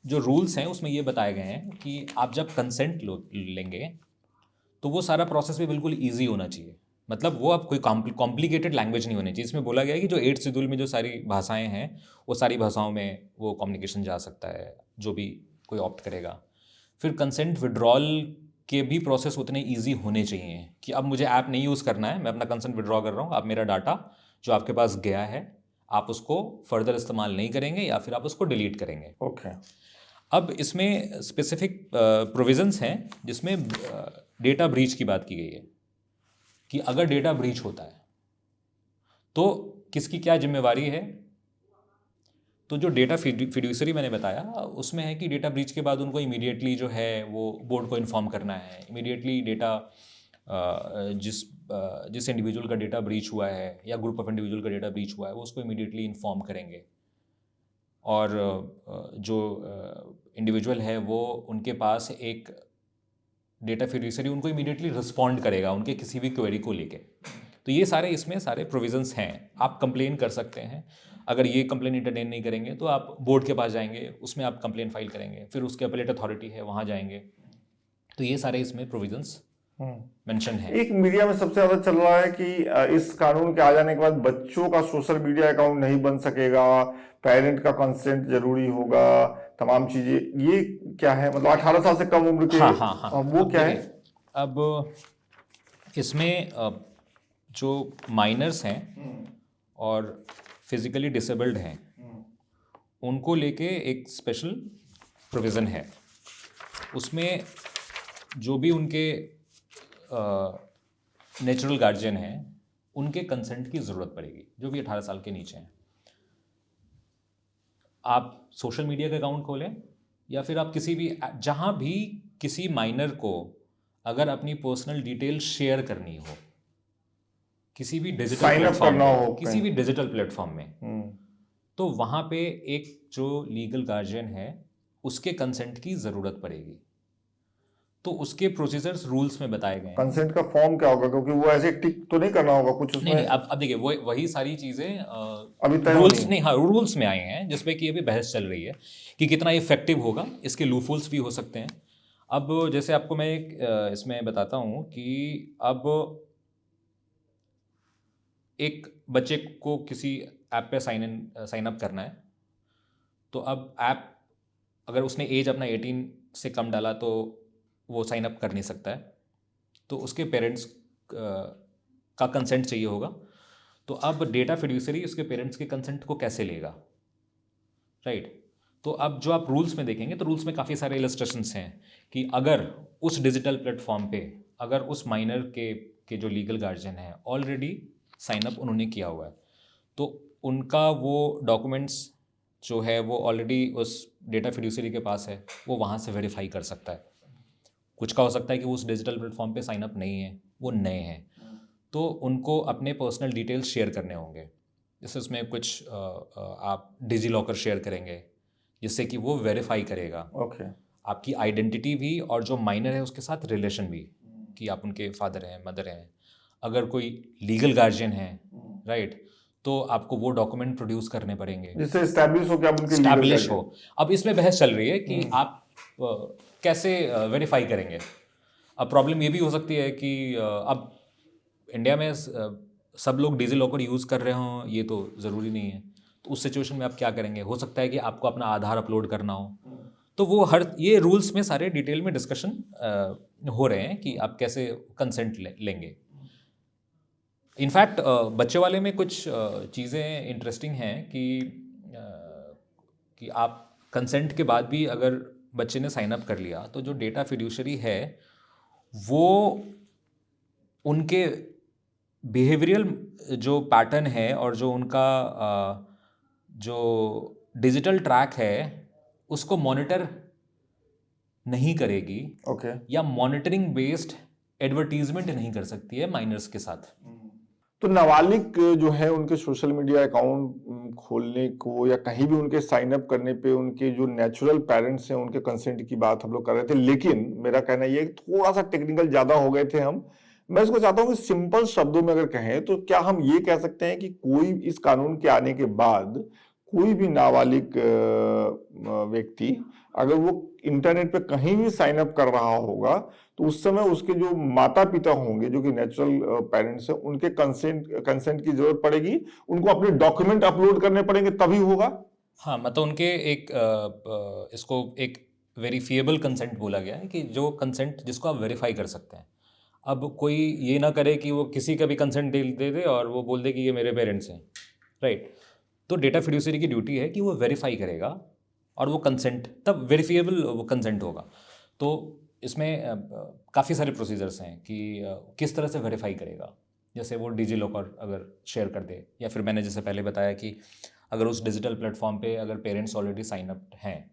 जो रूल्स हैं उसमें ये बताए गए हैं कि आप जब कंसेंट लेंगे तो वो सारा प्रोसेस भी बिल्कुल ईजी होना चाहिए। मतलब वो अब कोई कॉम्प्लिकेटेड लैंग्वेज नहीं होनी चाहिए। इसमें बोला गया है कि जो 8th शेड्यूल में जो सारी भाषाएं हैं वो सारी भाषाओं में वो कम्युनिकेशन जा सकता है, जो भी कोई ऑप्ट करेगा। फिर कंसेंट विड्रॉल के भी प्रोसेस उतने ईजी होने चाहिए कि अब मुझे ऐप नहीं यूज़ करना है, मैं अपना कंसेंट विड्रॉ कर रहा हूँ, आप मेरा डाटा जो आपके पास गया है आप उसको फर्दर इस्तेमाल नहीं करेंगे या फिर आप उसको डिलीट करेंगे। ओके। अब इसमें स्पेसिफिक प्रोविजंस हैं जिसमें डेटा ब्रीच की बात की गई है कि अगर डेटा ब्रीच होता है तो किसकी क्या जिम्मेवारी है। तो जो डेटा फिड्यूसरी मैंने बताया उसमें है कि डेटा ब्रीच के बाद उनको इमीडिएटली जो है वो बोर्ड को इन्फॉर्म करना है। इमीडिएटली डेटा जिस इंडिविजुअल का डेटा ब्रीच हुआ है या ग्रुप ऑफ इंडिविजुअल का डेटा ब्रीच हुआ है वो उसको इमीडिएटली इन्फॉर्म करेंगे। और जो इंडिविजुअल है वो उनके पास एक डेटा फिड्यूसरी उनको इमीडिएटली रिस्पॉन्ड करेगा उनके किसी भी क्वेरी को लेके। तो ये सारे इसमें सारे प्रोविजंस हैं। आप कंप्लेन कर सकते हैं, अगर ये कंप्लेन इंटरटेन नहीं करेंगे तो आप बोर्ड के पास जाएंगे, उसमें आप कंप्लेन फाइल करेंगे, फिर उसके अपीलेट अथॉरिटी है वहाँ जाएंगे। तो ये सारे इसमें प्रोविजंस मेंशन है। एक मीडिया में सबसे ज्यादा चल रहा है कि इस कानून के आ जाने के बाद बच्चों का सोशल मीडिया अकाउंट नहीं बन सकेगा, पेरेंट का कंसेंट जरूरी होगा, तमाम चीजें, ये क्या है? मतलब 18 साल से कम उम्र के, हाँ हाँ हाँ। वो अब क्या है? देखिए, अब इसमें जो माइनर्स हैं और फिजिकली डिसेबल्ड हैं उनको लेके एक स्पेशल प्रोविज़न है। उसमें जो भी उनके नेचुरल गार्जियन हैं उनके कंसेंट की ज़रूरत पड़ेगी, जो भी 18 साल के नीचे हैं। आप सोशल मीडिया का अकाउंट खोलें या फिर आप किसी भी जहाँ भी किसी माइनर को अगर अपनी पर्सनल डिटेल शेयर करनी हो किसी भी डिजिटल साइन अप प्लेटफॉर्म करना पे, हो किसी कहीं। भी डिजिटल प्लेटफॉर्म में, हम्म, तो वहाँ पे एक जो लीगल गार्जियन है उसके कंसेंट की ज़रूरत पड़ेगी। तो उसके प्रोसीजर्स रूल्स में बताए गए हैं। कंसेंट का फॉर्म क्या होगा? क्योंकि वो ऐसे टिक तो नहीं करना होगा कुछ नहीं नहीं, उसमें, अब देखिए वही सारी चीज़ें अभी तय होनी रूल्स है। नहीं, हाँ रूल्स में आए हैं जिसपे कि अभी बहस चल रही है कि कितना इफेक्टिव होगा, इसके लूफहोल्स भी हो सकते हैं। अब जैसे आपको मैं एक इसमें बताता हूँ कि अब एक बच्चे को किसी ऐप पे साइन अप करना है, तो अब ऐप अगर उसने एज अपना 18 से कम डाला तो वो साइन अप कर नहीं सकता है, तो उसके पेरेंट्स का कंसेंट चाहिए होगा। तो अब डेटा फिड्यूसरी उसके पेरेंट्स के कंसेंट को कैसे लेगा, राइट? तो अब जो आप रूल्स में देखेंगे तो रूल्स में काफ़ी सारे इलस्ट्रेशंस हैं कि अगर उस डिजिटल प्लेटफॉर्म पे अगर उस माइनर के जो लीगल गार्जियन है ऑलरेडी साइन अप उन्होंने किया हुआ है, तो उनका वो डॉक्यूमेंट्स जो है वो ऑलरेडी उस डेटा फिड्यूसरी के पास है, वो वहाँ से वेरीफाई कर सकता है। कुछ का हो सकता है कि वो उस डिजिटल प्लेटफॉर्म पे साइन अप नहीं है, वो नए हैं, तो उनको अपने पर्सनल डिटेल्स शेयर करने होंगे। जैसे उसमें कुछ आप डिजी लॉकर शेयर करेंगे जिससे कि वो वेरीफाई करेगा ओके। आपकी आइडेंटिटी भी और जो माइनर है उसके साथ रिलेशन भी, कि आप उनके फादर हैं, मदर हैं। अगर कोई लीगल गार्जियन है, राइट, तो आपको वो डॉक्यूमेंट प्रोड्यूस करने पड़ेंगे जिससे एस्टैब्लिश हो कि आप उनके लीगल स्टैब्लिश गार्जियन। हो। अब इसमें बहस चल रही है कि आप कैसे वेरीफाई करेंगे। अब प्रॉब्लम ये भी हो सकती है कि अब इंडिया में सब लोग डिजी लॉकर यूज़ कर रहे हों, ये तो ज़रूरी नहीं है। तो उस सिचुएशन में आप क्या करेंगे? हो सकता है कि आपको अपना आधार अपलोड करना हो, तो वो ये रूल्स में सारे डिटेल में डिस्कशन हो रहे हैं कि आप कैसे कंसेंट लेंगे। इनफैक्ट बच्चे वाले में कुछ चीज़ें इंटरेस्टिंग हैं कि आप कंसेंट के बाद भी अगर बच्चे ने साइन अप कर लिया तो जो डेटा फिड्यूशरी है वो उनके बिहेवियरल जो पैटर्न है और जो उनका जो डिजिटल ट्रैक है उसको मॉनिटर नहीं करेगी, ओके। या मॉनिटरिंग बेस्ड एडवर्टीजमेंट नहीं कर सकती है माइनर्स के साथ। तो नाबालिग जो है उनके सोशल मीडिया अकाउंट खोलने को या कहीं भी उनके साइन अप करने पे उनके जो नेचुरल पेरेंट्स हैं उनके कंसेंट की बात हम लोग कर रहे थे, लेकिन मेरा कहना ये है कि थोड़ा सा टेक्निकल ज्यादा हो गए थे हम। मैं इसको चाहता हूँ कि सिंपल शब्दों में अगर कहें तो क्या हम ये कह सकते हैं कि कोई इस कानून के आने के बाद कोई भी नाबालिग व्यक्ति अगर वो इंटरनेट पे कहीं भी साइन अप कर रहा होगा तो उस समय उसके जो माता पिता होंगे जो कि नेचुरल पेरेंट्स हैं उनके कंसेंट की जरूरत पड़ेगी, उनको अपने डॉक्यूमेंट अपलोड करने पड़ेंगे तभी होगा। हाँ, मतलब उनके एक इसको एक वेरीफिएबल कंसेंट बोला गया है कि जो कंसेंट जिसको आप वेरीफाई कर सकते हैं। अब कोई ये ना करे कि वो किसी का भी कंसेंट दे दे और वो बोल दे कि ये मेरे पेरेंट्स हैं, राइट? तो डेटा फिड्यूसरी की ड्यूटी है कि वो वेरीफाई करेगा और वो कंसेंट तब वेरीफिएबल वो कंसेंट होगा। तो इसमें काफ़ी सारे प्रोसीजर्स हैं कि किस तरह से वेरीफाई करेगा। जैसे वो डिजी लॉकर अगर शेयर कर दे, या फिर मैंने जैसे पहले बताया कि अगर उस डिजिटल प्लेटफॉर्म पे अगर पेरेंट्स ऑलरेडी साइन अप हैं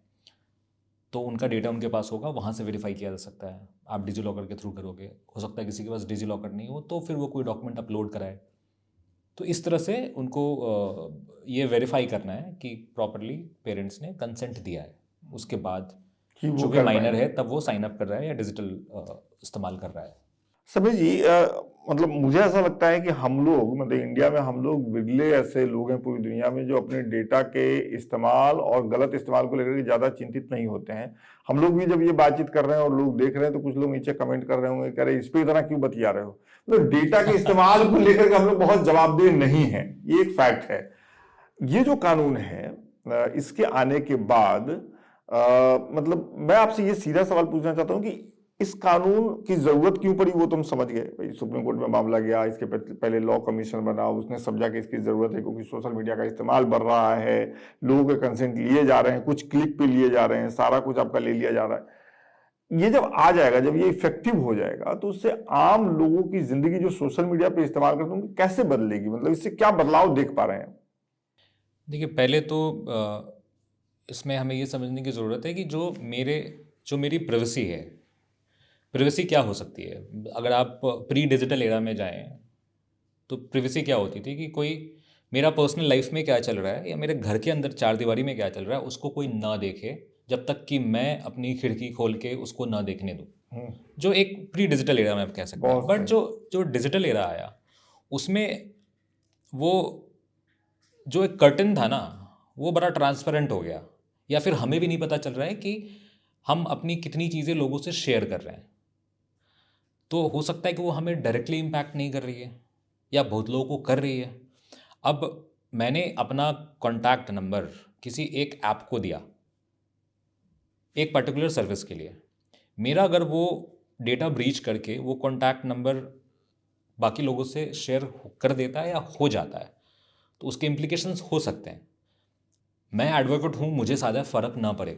तो उनका डेटा उनके पास होगा, वहाँ से वेरीफाई किया जा सकता है। आप डिजी लॉकर के थ्रू करोगे, हो सकता है किसी के पास डिजी लॉकर नहीं हो तो फिर वो कोई डॉक्यूमेंट अपलोड कराए। तो इस तरह से उनको ये वेरीफाई करना है कि प्रॉपरली पेरेंट्स ने कंसेंट दिया है, उसके बाद कि वो जो भी कर माइनर पाएंगे। है तब वो साइन अप कर रहा है या डिजिटल इस्तेमाल कर रहा है। सभी जी मतलब मुझे ऐसा लगता है कि हम लोग मतलब इंडिया में हम लोग बिरले ऐसे लोग हैं पूरी दुनिया में जो अपने डेटा के इस्तेमाल और गलत इस्तेमाल को लेकर के ज्यादा चिंतित नहीं होते हैं। हम लोग भी जब ये बातचीत कर रहे हैं और लोग देख रहे हैं तो कुछ लोग नीचे कमेंट कर रहे होंगे, कह रहे इस पे इतना क्यों बतिया रहे हो। मतलब डेटा के इस्तेमाल को लेकर के हम लोग बहुत जवाबदेह नहीं है, ये एक फैक्ट है। ये जो कानून है इसके आने के बाद मतलब मैं आपसे ये सीधा सवाल पूछना चाहता हूँ कि इस कानून की जरूरत क्यों पड़ी, वो तो हम समझ गए भाई, सुप्रीम कोर्ट में मामला गया, इसके पहले लॉ कमीशन बना, उसने समझा कि इसकी जरूरत है क्योंकि सोशल मीडिया का इस्तेमाल बढ़ रहा है, लोगों के कंसेंट लिए जा रहे हैं, कुछ क्लिक पे लिए जा रहे हैं, सारा कुछ आपका ले लिया जा रहा है। ये जब आ जाएगा, जब ये इफेक्टिव हो जाएगा, तो उससे आम लोगों की जिंदगी जो सोशल मीडिया पे इस्तेमाल करते हैं उनकी कैसे बदलेगी, मतलब इससे क्या बदलाव देख पा रहे हैं? देखिए, पहले तो इसमें हमें ये समझने की ज़रूरत है कि जो मेरी प्राइवेसी है, प्राइवेसी क्या हो सकती है। अगर आप प्री डिजिटल एरा में जाएं तो प्राइवेसी क्या होती थी कि कोई मेरा पर्सनल लाइफ में क्या चल रहा है या मेरे घर के अंदर चार दीवारी में क्या चल रहा है उसको कोई ना देखे, जब तक कि मैं अपनी खिड़की खोल के उसको ना देखने दूँ। जो एक प्री डिजिटल एरा में आप कह सकते हैं। बहुत बट सही। जो डिजिटल एरा आया उसमें वो जो एक कर्टन था ना, वो बड़ा ट्रांसपेरेंट हो गया, या फिर हमें भी नहीं पता चल रहा है कि हम अपनी कितनी चीज़ें लोगों से शेयर कर रहे हैं। तो हो सकता है कि वो हमें डायरेक्टली इम्पैक्ट नहीं कर रही है या बहुत लोगों को कर रही है। अब मैंने अपना कॉन्टैक्ट नंबर किसी एक ऐप को दिया एक पर्टिकुलर सर्विस के लिए। मेरा अगर वो डेटा ब्रीच करके वो कॉन्टैक्ट नंबर बाकी लोगों से शेयर कर देता है या हो जाता है तो उसके इम्प्लीकेशंस हो सकते हैं। मैं एडवोकेट हूँ, मुझे ज़्यादा फ़र्क ना पड़े,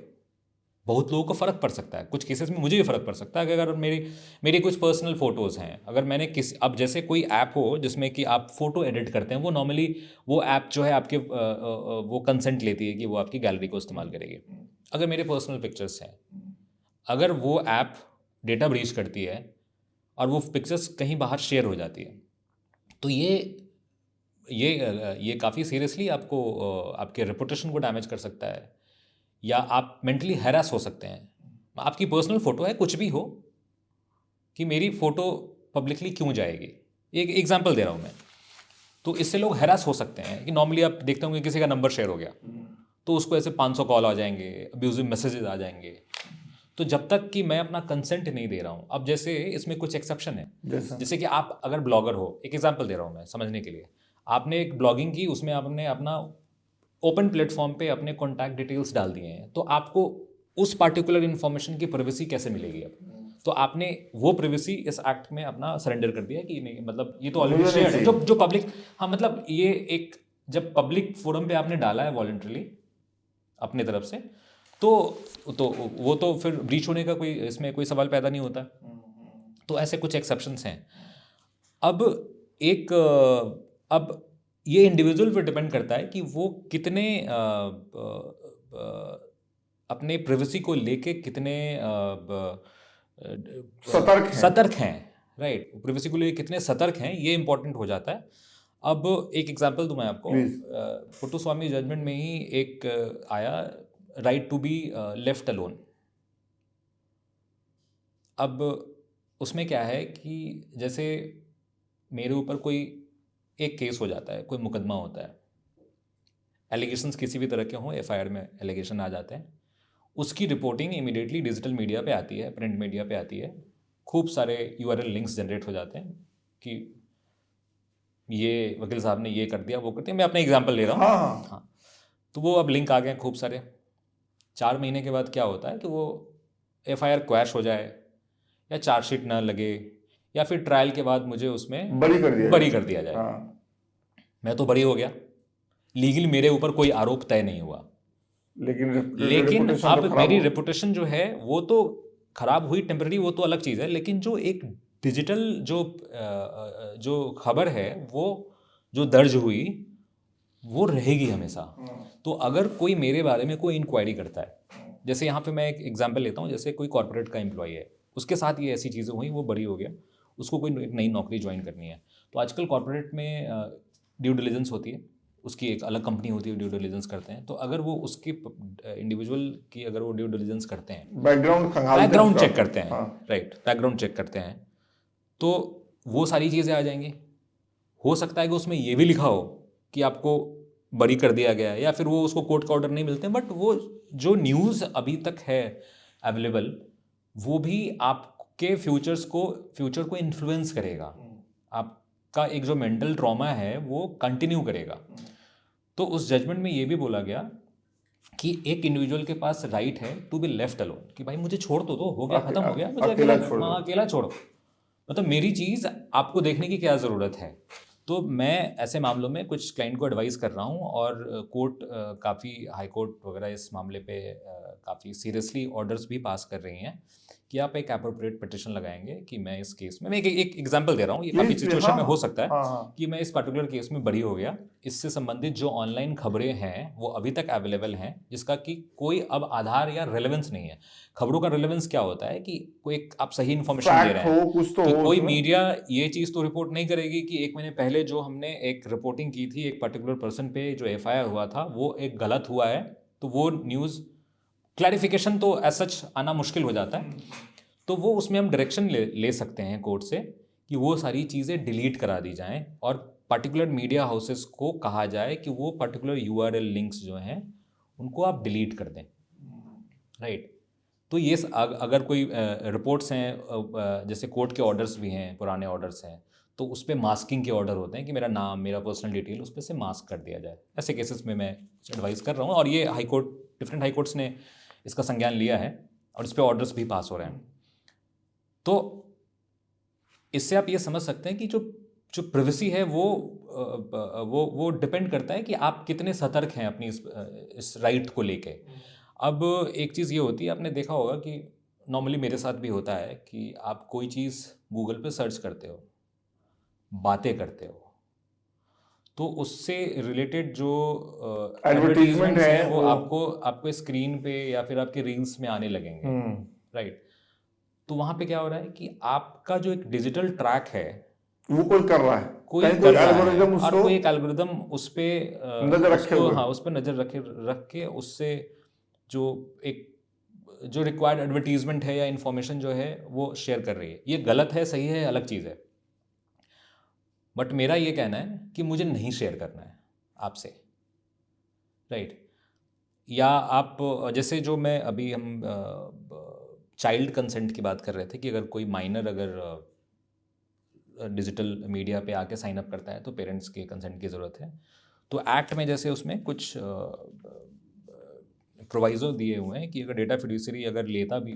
बहुत लोगों को फ़र्क पड़ सकता है, कुछ केसेस में मुझे भी फ़र्क पड़ सकता है कि अगर मेरी कुछ पर्सनल फ़ोटोज़ हैं, अगर मैंने अब जैसे कोई ऐप हो जिसमें कि आप फ़ोटो एडिट करते हैं, वो नॉर्मली वो ऐप जो है आपके वो कंसेंट लेती है कि वो आपकी गैलरी को इस्तेमाल करेगी। अगर मेरे पर्सनल पिक्चर्स हैं, अगर वो ऐप डेटा ब्रीच करती है और वो पिक्चर्स कहीं बाहर शेयर हो जाती है, तो ये काफ़ी सीरियसली आपको आपके रेपुटेशन को डैमेज कर सकता है, या आप मेंटली हैरास हो सकते हैं। आपकी पर्सनल फ़ोटो है, कुछ भी हो, कि मेरी फ़ोटो पब्लिकली क्यों जाएगी। एक एग्जांपल दे रहा हूँ मैं। तो इससे लोग हैरास हो सकते हैं कि नॉर्मली आप देखते होंगे किसी का नंबर शेयर हो गया तो उसको ऐसे 500 कॉल आ जाएंगे, अब्यूजिव मैसेजेस आ जाएंगे। तो जब तक कि मैं अपना कंसेंट नहीं दे रहा हूँ, अब जैसे इसमें कुछ एक्सेप्शन है, जैसे कि आप अगर ब्लॉगर हो, एक एग्जांपल दे रहा हूँ मैं समझने के लिए, आपने एक ब्लॉगिंग की, उसमें आपने अपना ओपन प्लेटफॉर्म पे अपने कॉन्टैक्ट डिटेल्स डाल दिए हैं, तो आपको उस पार्टिकुलर इन्फॉर्मेशन की प्राइवेसी कैसे मिलेगी अब? तो आपने वो प्राइवेसी इस एक्ट में अपना सरेंडर कर दिया कि नहीं, मतलब ये तो ऑलरेडी मुझे नहीं शेयर्ड है, चाहिए। जो पब्लिक। हाँ, मतलब ये एक जब पब्लिक फोरम पे आपने डाला है वॉलंटरली अपने तरफ से, तो वो तो फिर ब्रीच होने का कोई इसमें कोई सवाल पैदा नहीं होता। तो ऐसे कुछ एक्सेप्शंस हैं। अब अब ये इंडिविजुअल पे डिपेंड करता है कि वो कितने अपने प्राइवेसी को लेके कितने सतर्क हैं। राइट, प्राइवेसी को लेके कितने सतर्क हैं, ये इंपॉर्टेंट हो जाता है। अब एक एग्जांपल दूं मैं आपको, पुट्टुस्वामी जजमेंट में ही एक आया, right to be left alone. अब उसमें क्या है कि जैसे मेरे ऊपर कोई एक केस हो जाता है, कोई मुकदमा होता है, एलिगेशंस किसी भी तरह के हों, एफआईआर में एलिगेशन आ जाते हैं, उसकी रिपोर्टिंग इमीडिएटली डिजिटल मीडिया पे आती है, प्रिंट मीडिया पे आती है, खूब सारे यूआरएल लिंक्स जनरेट हो जाते हैं कि ये वकील साहब ने ये कर दिया, वो कर दिया। मैं अपना एग्जांपल ले रहा हूँ। हाँ, तो वो अब लिंक आ गए खूब सारे। 4 महीने के बाद क्या होता है कि वो एफआईआर क्वैश हो जाए, या चार्जशीट ना लगे, या फिर ट्रायल के बाद मुझे उसमें बरी कर दिया जाए। मैं तो बरी हो गया, लीगली मेरे ऊपर कोई आरोप तय नहीं हुआ, लेकिन अब मेरी रेपुटेशन जो है वो तो खराब हुई टेम्पररी, वो तो अलग चीज़ है, लेकिन जो एक डिजिटल जो खबर है वो जो दर्ज हुई वो रहेगी हमेशा। तो अगर कोई मेरे बारे में कोई इंक्वायरी करता है, जैसे यहाँ पे मैं एक एग्जांपल लेता हूँ, जैसे कोई कॉर्पोरेट का एम्प्लॉय है, उसके साथ ये ऐसी चीज़ें हुई, वो बरी हो गया, उसको कोई एक नई नौकरी ज्वाइन करनी है, तो आजकल कॉर्पोरेट में ड्यू डिलिजेंस होती है, उसकी एक अलग कंपनी होती है, ड्यू डिलिजेंस करते हैं। तो अगर वो उसकी इंडिविजुअल की अगर वो ड्यू डिलिजेंस करते हैं, बैकग्राउंड चेक करते हैं, राइट, बैकग्राउंड चेक करते हैं, तो वो सारी चीज़ें आ जाएंगी। हो सकता है कि उसमें ये भी लिखा हो कि आपको बरी कर दिया गया है, या फिर वो उसको कोर्ट का ऑर्डर नहीं मिलते हैं, बट वो जो न्यूज़ अभी तक है अवेलेबल, वो भी आपके फ्यूचर को इन्फ्लुएंस करेगा, आपका एक जो मेंटल ट्रॉमा है वो कंटिन्यू करेगा। तो उस जजमेंट में ये भी बोला गया कि एक इंडिविजुअल के पास राइट है टू बी लेफ्ट अलोन, कि भाई मुझे छोड़ तो दो, हो गया, खत्म हो गया, मुझे अकेला अकेला, छोड़ दो। हाँ, अकेला छोड़ो, मतलब मेरी चीज़ आपको देखने की क्या ज़रूरत है। तो मैं ऐसे मामलों में कुछ क्लाइंट को एडवाइस कर रहा हूँ, और कोर्ट काफ़ी, हाई कोर्ट वगैरह इस मामले पे काफ़ी सीरियसली ऑर्डर्स भी पास कर रही हैं कि आप एक एप्रोप्रिएट पिटिशन लगाएंगे कि मैं इस केस में, मैं एक एग्जांपल दे रहा हूँ, ये काफ़ी Please, सिचुएशन में हाँ हो सकता है हाँ हाँ। कि मैं इस पर्टिकुलर केस में बरी हो गया, इससे संबंधित जो ऑनलाइन खबरें हैं वो अभी तक अवेलेबल हैं, जिसका कि कोई अब आधार या रेलेवेंस नहीं है। खबरों का रेलेवेंस क्या होता है कि कोई एक आप सही इन्फॉर्मेशन दे फैक्ट रहे हैं, हो, कुछ तो कि हो कोई उसमें। मीडिया ये चीज़ तो रिपोर्ट नहीं करेगी कि 1 महीने पहले जो हमने एक रिपोर्टिंग की थी एक पर्टिकुलर पर्सन पे जो एफआईआर हुआ था वो एक गलत हुआ है, तो वो न्यूज़ क्लैरिफिकेशन तो एज सच आना मुश्किल हो जाता है। तो वो उसमें हम डायरेक्शन ले सकते हैं कोर्ट से कि वो सारी चीज़ें डिलीट करा दी जाएं, और पर्टिकुलर मीडिया हाउसेस को कहा जाए कि वो पर्टिकुलर यूआरएल लिंक्स जो हैं उनको आप डिलीट कर दें, राइट। तो ये अगर कोई रिपोर्ट्स हैं, जैसे कोर्ट के ऑर्डर्स भी हैं, पुराने ऑर्डर्स हैं, तो उस पर मास्किंग के ऑर्डर होते हैं कि मेरा नाम, मेरा पर्सनल डिटेल उस पर से मास्क कर दिया जाए। ऐसे केसेस में मैं एडवाइस कर रहा हूँ, और ये high court, different high courts ने इसका संज्ञान लिया है और इस पर ऑर्डर्स भी पास हो रहे हैं। तो इससे आप ये समझ सकते हैं कि जो जो प्रिवेसी है वो डिपेंड करता है कि आप कितने सतर्क हैं अपनी इस राइट को लेके। अब एक चीज़ ये होती है, आपने देखा होगा कि नॉर्मली मेरे साथ भी होता है कि आप कोई चीज़ गूगल पे सर्च करते हो, बातें करते हो, तो उससे रिलेटेड जो एडवर्टीजमेंट एडवर्टीजमेंट्स है हैं वो वो। आपको स्क्रीन पे या फिर आपके रील्स में आने लगेंगे, राइट। तो वहाँ पे क्या हो रहा है कि आपका जो एक डिजिटल ट्रैक है वो कोई कर रहा है, कोई कहीं कर कोई रहा है, एल्गोरिदम और उसको कोई एक एल्गोरिदम उस पे नजर रखे उसको, हुए हाँ, है। उस पर नज़र रख के उससे जो एक जो रिक्वायर्ड एडवर्टीजमेंट है या इन्फॉर्मेशन जो है वो शेयर कर रही है। ये गलत है, सही है, अलग चीज़ है, बट मेरा ये कहना है कि मुझे नहीं शेयर करना है आपसे, राइट। या आप जैसे जो मैं अभी हम चाइल्ड कंसेंट की बात कर रहे थे कि अगर कोई माइनर अगर डिजिटल मीडिया पे आके साइन अप करता है तो पेरेंट्स के कंसेंट की ज़रूरत है। तो एक्ट में जैसे उसमें कुछ प्रोवाइज़ो दिए हुए हैं कि अगर डेटा फिड्यूसरी अगर लेता भी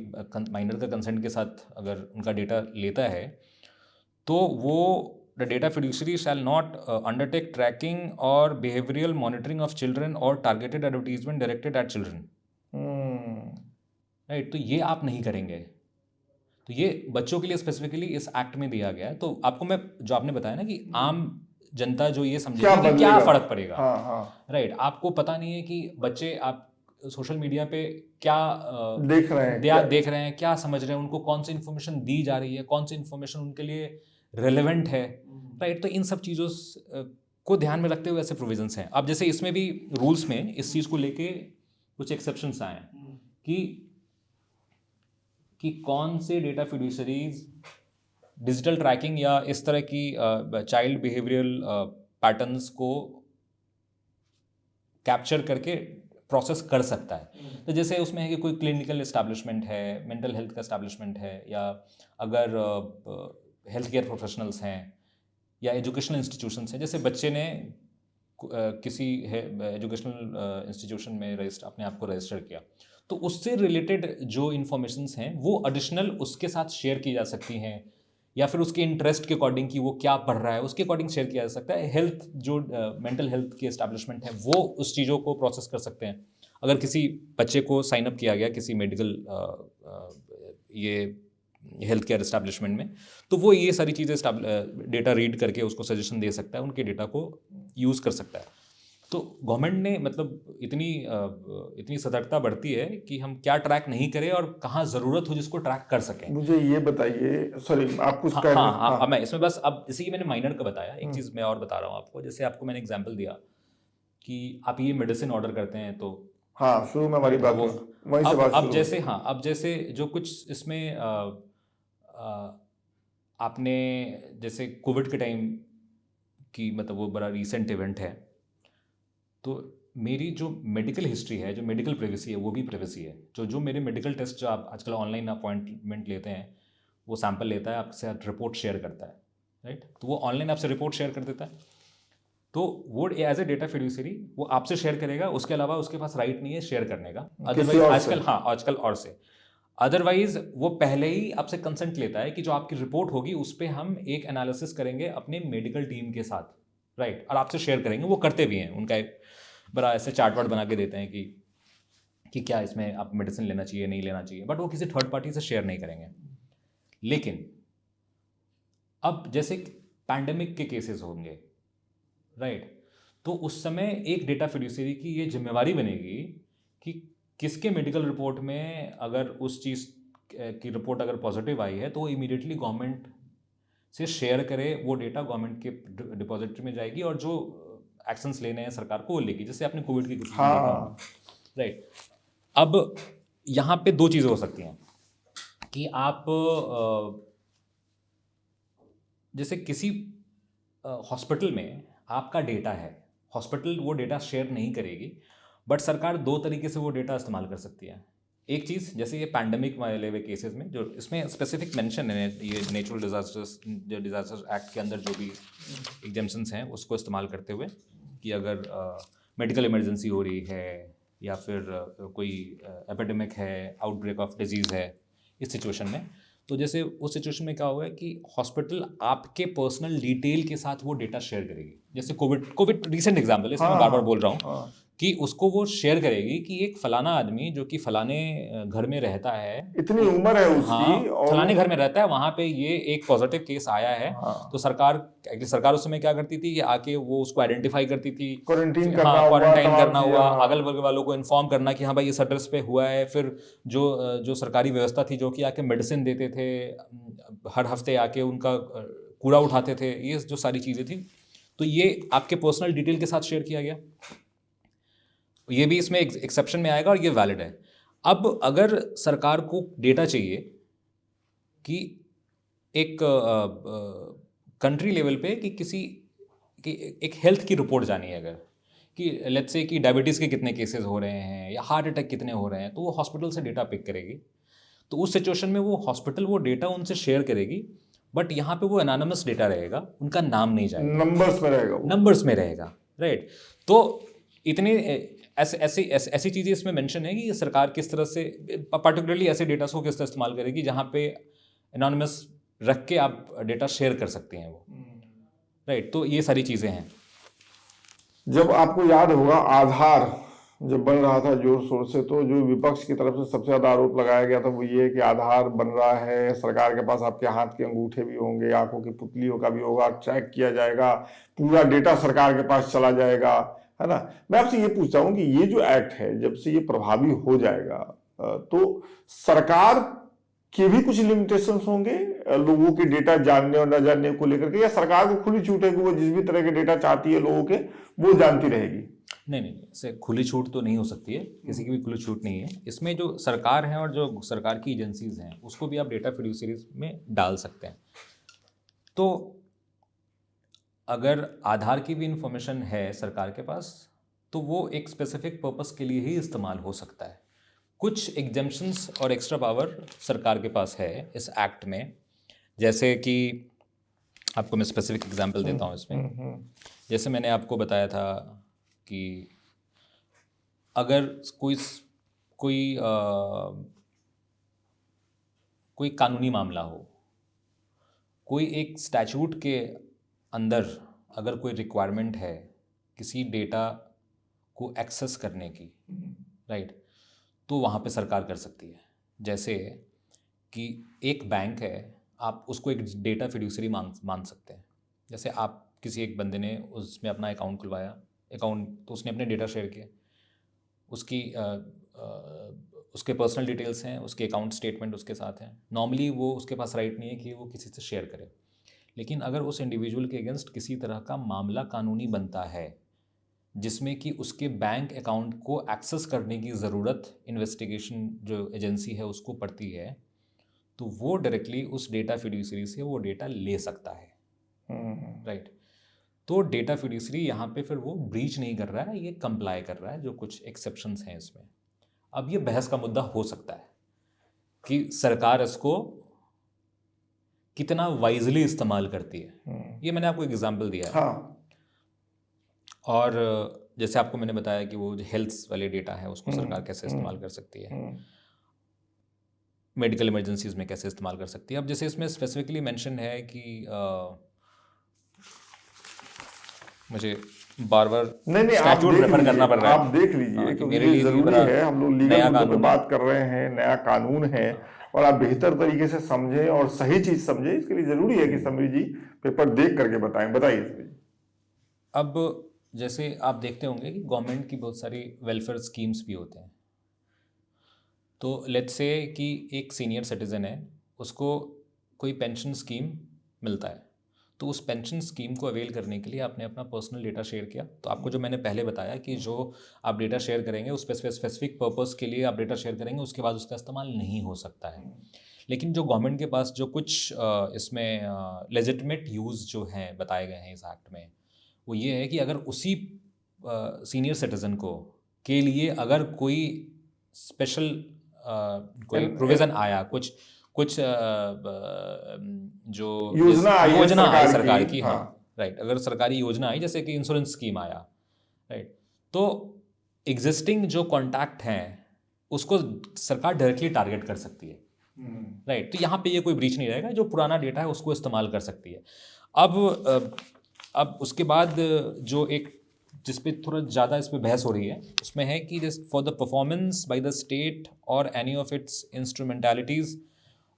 माइनर का कंसेंट के साथ अगर उनका डेटा लेता है, तो वो the data fiduciary shall not undertake tracking और बिहेवियरल मॉनिटरिंग ऑफ चिल्ड्रन और targeted advertisement directed at children, right. तो ये आप नहीं करेंगे। तो ये बच्चों के लिए स्पेसिफिकली इस एक्ट में दिया गया है। तो आपको मैं जो आपने बताया ना कि आम जनता जो ये क्या समझेगी कि क्या बदलेगा। फ़र्क पड़ेगा, हाँ हाँ। राइट। आपको पता नहीं है कि बच्चे आप सोशल मीडिया पे क्या देख रहे हैं क्या। देख रहे हैं, क्या समझ रहे हैं, उनको कौन सी इन्फॉर्मेशन दी जा रही है, कौन सी इन्फॉर्मेशन उनके लिए रेलेवेंट है, राइट। तो इन सब चीज़ों को ध्यान में रखते हुए ऐसे प्रोविजंस हैं। अब जैसे इसमें भी रूल्स में इस चीज़ को लेके कुछ एक्सेप्शंस आए हैं कि कौन से डेटा फिड्यूसरीज डिजिटल ट्रैकिंग या इस तरह की चाइल्ड बिहेवियरल पैटर्न्स को कैप्चर करके प्रोसेस कर सकता है। तो जैसे उसमें है कि कोई क्लिनिकल एस्टैब्लिशमेंट है, मेंटल हेल्थ का एस्टैब्लिशमेंट है, या अगर हेल्थ केयर प्रोफेशनल्स हैं या एजुकेशनल इंस्टीट्यूशंस हैं। जैसे बच्चे ने किसी एजुकेशनल इंस्टीट्यूशन में अपने आप को रजिस्टर किया, तो उससे रिलेटेड जो इन्फॉर्मेशंस हैं वो एडिशनल उसके साथ शेयर की जा सकती हैं, या फिर उसके इंटरेस्ट के अकॉर्डिंग कि वो क्या पढ़ रहा है उसके अकॉर्डिंग शेयर किया जा सकता है। हेल्थ जो मेंटल हेल्थ के एस्टैब्लिशमेंट है वो उस चीज़ों को प्रोसेस कर सकते हैं। अगर किसी बच्चे को साइन अप किया गया किसी मेडिकल ये हेल्थ केयर एस्टैब्लिशमेंट में, तो वो ये सारी चीज़ें डेटा रीड करके उसको सजेशन दे सकता है, उनके डेटा को यूज़ कर सकता है। तो गवर्नमेंट ने मतलब इतनी सतर्कता बढ़ती है कि हम क्या ट्रैक नहीं करें और कहाँ ज़रूरत हो जिसको ट्रैक कर सकें। मुझे ये बताइए, सॉरी आप कुछ हाँ कह रहे हाँ, हाँ। अब मैं इसमें बस अब जैसे कि मैंने माइनर का बताया, एक चीज़ मैं और बता रहा हूँ आपको। जैसे आपको मैंने एग्जांपल दिया कि आप ये मेडिसिन ऑर्डर करते हैं तो हाँ, शुरू में हमारी बात वो वहीं से बात अब शुरू जैसे होती है। हाँ, अब जैसे जो कुछ इसमें आपने जैसे कोविड के टाइम की मतलब वो बड़ा रीसेंट इवेंट है, तो मेरी जो मेडिकल हिस्ट्री है, जो मेडिकल प्राइवेसी है, वो भी प्राइवेसी है। जो मेरे मेडिकल टेस्ट जो आप आजकल ऑनलाइन अपॉइंटमेंट लेते हैं, वो सैंपल लेता है आपसे, रिपोर्ट शेयर करता है, राइट। तो वो ऑनलाइन आपसे रिपोर्ट शेयर कर देता है। तो वो एज ए डेटा फिड्यूसरी वो आपसे शेयर करेगा, उसके अलावा उसके पास राइट नहीं है शेयर करने का। अदरवाइज और आजकल से। हाँ आजकल और से अदरवाइज वो पहले ही आपसे कंसेंट लेता है कि जो आपकी रिपोर्ट होगी उस पर हम एक एनालिसिस करेंगे अपने मेडिकल टीम के साथ, राइट, और आपसे शेयर करेंगे। वो करते भी हैं, उनका एक बड़ा ऐसे चार्ट वार्ट बना के देते हैं कि क्या इसमें आप मेडिसिन लेना चाहिए नहीं लेना चाहिए, बट वो किसी थर्ड पार्टी से शेयर नहीं करेंगे। लेकिन अब जैसे पैंडेमिक के केसेस होंगे, राइट, तो उस समय एक डेटा फिड्यूसरी की ये जिम्मेवारी बनेगी कि किसके मेडिकल रिपोर्ट में अगर उस चीज़ की रिपोर्ट अगर पॉजिटिव आई है तो वो इमीडिएटली गवर्नमेंट से शेयर करे, वो डेटा गवर्नमेंट के डिपॉजिटरी में जाएगी और जो एक्शंस लेने हैं सरकार को वो लेगी, जैसे आपने कोविड के केसेस में देखा हाँ। होगा, राइट। अब यहाँ पे दो चीज़ें हो सकती हैं कि आप जैसे किसी हॉस्पिटल में आपका डेटा है, हॉस्पिटल वो डेटा शेयर नहीं करेगी, बट सरकार दो तरीके से वो डेटा इस्तेमाल कर सकती है। एक चीज़ जैसे ये पैंडमिक वाले हुए केसेस में, जो इसमें स्पेसिफिक मेंशन है ये नेचुरल डिजास्टर्स एक्ट के अंदर जो भी एग्जेम्पशंस हैं उसको इस्तेमाल करते हुए कि अगर मेडिकल इमरजेंसी हो रही है या फिर कोई एपिडेमिक है, आउटब्रेक ऑफ डिजीज़ है, इस सिचुएशन में, तो जैसे उस सिचुएशन में क्या होगा कि हॉस्पिटल आपके पर्सनल डिटेल के साथ वो डेटा शेयर करेगी। जैसे कोविड रिसेंट एग्जांपल है, इसमें मैं बार बार बोल रहा हूँ कि उसको वो शेयर करेगी कि एक फलाना आदमी जो कि फलाने घर में रहता है, इतनी उम्र है उसकी, हाँ, और फलाने घर में रहता है, वहाँ पे ये एक पॉजिटिव केस आया है। हाँ। तो सरकार उस समय क्या करती थी कि आके वो उसको आइडेंटिफाई करती थी, क्वारंटीन करना हुआ, अगल बगल वालों को इन्फॉर्म करना कि हाँ भाई इस एड्रेस पे हुआ है। फिर जो सरकारी व्यवस्था थी जो कि आके मेडिसिन देते थे, हर हफ्ते आके उनका कूड़ा उठाते थे, ये जो सारी चीज़ें थी, तो ये आपके पर्सनल डिटेल के साथ शेयर किया गया। ये भी इसमें एक्सेप्शन में आएगा और ये वैलिड है। अब अगर सरकार को डेटा चाहिए कि एक कंट्री लेवल पे कि एक हेल्थ की रिपोर्ट जानी है, अगर कि लेट्स से कि डायबिटीज़ के कितने केसेस हो रहे हैं या हार्ट अटैक कितने हो रहे हैं, तो वो हॉस्पिटल से डेटा पिक करेगी। तो उस सिचुएशन में वो हॉस्पिटल वो डेटा उनसे शेयर करेगी, बट यहाँ पे वो एनोनिमस डेटा रहेगा, उनका नाम नहीं जाएगा, नंबर्स में रहेगा, राइट। तो इतने ऐसी चीज़ें इसमें मेंशन है कि सरकार किस तरह से पर्टिकुलरली ऐसे डेटा को किस तरह इस्तेमाल करेगी जहाँ पे एनोनिमस रख के आप डेटा शेयर कर सकते हैं वो, राइट। तो ये सारी चीज़ें हैं। जब आपको याद होगा आधार जब बन रहा था जोर शोर से, तो जो विपक्ष की तरफ से सबसे ज्यादा आरोप लगाया गया था वो ये कि आधार बन रहा है, सरकार के पास आपके हाथ के अंगूठे भी होंगे, आंखों की पुतलियों का भी होगा, ट्रैक किया जाएगा, पूरा डेटा सरकार के पास चला जाएगा, है ना। मैं आपसे ये पूछता हूँ कि ये जो एक्ट है जब से ये प्रभावी हो जाएगा तो सरकार के भी कुछ लिमिटेशंस होंगे लोगों के डेटा जानने और न जानने को लेकर के, या सरकार को खुली छूट है कि वो जिस भी तरह के डेटा चाहती है लोगों के वो जानती रहेगी? नहीं, ऐसे खुली छूट तो नहीं हो सकती है, किसी की भी खुली छूट नहीं है इसमें। जो सरकार है और जो सरकार की एजेंसीज हैं उसको भी आप डेटा फिड्यूसरीज में डाल सकते हैं। तो अगर आधार की भी इंफॉर्मेशन है सरकार के पास तो वो एक स्पेसिफिक पर्पस के लिए ही इस्तेमाल हो सकता है। कुछ एग्जेम्पशंस और एक्स्ट्रा पावर सरकार के पास है इस एक्ट में, जैसे कि आपको मैं स्पेसिफिक एग्जांपल देता हूँ इसमें। जैसे मैंने आपको बताया था कि अगर कोई कानूनी मामला हो, कोई एक स्टैट्यूट के अंदर अगर कोई रिक्वायरमेंट है किसी डेटा को एक्सेस करने की, राइट, तो वहाँ पे सरकार कर सकती है। जैसे कि एक बैंक है, आप उसको एक डेटा फिड्यूसरी मान सकते हैं। जैसे आप किसी एक बंदे ने उसमें अपना अकाउंट खुलवाया, तो उसने अपने डेटा शेयर किए, उसके पर्सनल डिटेल्स हैं, उसके अकाउंट स्टेटमेंट उसके साथ हैं। नॉर्मली वो उसके पास राइट नहीं है कि वो किसी से शेयर करे, लेकिन अगर उस इंडिविजुअल के अगेंस्ट किसी तरह का मामला कानूनी बनता है जिसमें कि उसके बैंक अकाउंट को एक्सेस करने की ज़रूरत इन्वेस्टिगेशन जो एजेंसी है उसको पड़ती है, तो वो डायरेक्टली उस डेटा फिड्यूसरी से वो डेटा ले सकता है, राइट। तो डेटा फिड्यूसरी यहाँ पे फिर वो ब्रीच नहीं कर रहा है, ये कंप्लाई कर रहा है, जो कुछ एक्सेप्शंस हैं इसमें। अब ये बहस का मुद्दा हो सकता है कि सरकार इसको कितना वाइजली इस्तेमाल करती है। ये मैंने आपको एग्जाम्पल दिया है। हाँ। और जैसे आपको मैंने बताया कि वो जो हेल्थ वाले डेटा है उसको सरकार कैसे इस्तेमाल कर सकती है, मेडिकल इमरजेंसीज में कैसे इस्तेमाल कर सकती है। अब जैसे इसमें स्पेसिफिकली मेंशन है कि मुझे बार बार नहीं, आप स्टैट्यूट देख रेफर करना लीजिए, पड़ रहा है। आप देख हाँ, लीजिए, कि क्योंकि मेरे ये लिए जरूरी बड़ा है। हम लोग लीगल नया मुद्दों पे कानून है। बात कर रहे हैं, नया कानून है, और आप बेहतर तरीके से समझें और सही चीज समझें, इसके लिए जरूरी है कि समीर जी पेपर देख करके बताएं। बताइए समीर जी। अब जैसे आप देखते होंगे कि गवर्नमेंट की बहुत सारी वेलफेयर स्कीम्स भी होते हैं। तो लेट्स से कि एक सीनियर सिटीज़न है, उसको कोई पेंशन स्कीम मिलता है, तो उस पेंशन स्कीम को अवेल करने के लिए आपने अपना पर्सनल डेटा शेयर किया। तो आपको जो मैंने पहले बताया कि जो आप डेटा शेयर करेंगे उस स्पेसिफिक पर्पस के लिए आप डेटा शेयर करेंगे, उसके बाद उसका इस्तेमाल नहीं हो सकता है। लेकिन जो गवर्नमेंट के पास जो कुछ इसमें लेजिटिमेट यूज़ जो हैं बताए गए हैं इस एक्ट में, वो ये है कि अगर उसी सीनियर सिटीज़न को के लिए अगर कोई स्पेशल कोई प्रोविज़न आया, कुछ कुछ जो योजना आई है योजना आई सरकार सरकार की, की, हाँ, राइट, अगर सरकारी योजना आई जैसे कि इंश्योरेंस स्कीम आया, राइट, तो एग्जिस्टिंग जो कॉन्टैक्ट हैं उसको सरकार डायरेक्टली टारगेट कर सकती है, राइट। तो यहाँ पे ये कोई ब्रीच नहीं रहेगा, जो पुराना डेटा है उसको इस्तेमाल कर सकती है। अब उसके बाद जो एक जिस पे थोड़ा ज़्यादा इस पे बहस हो रही है उसमें है कि just for the performance by the state और any of its instrumentalities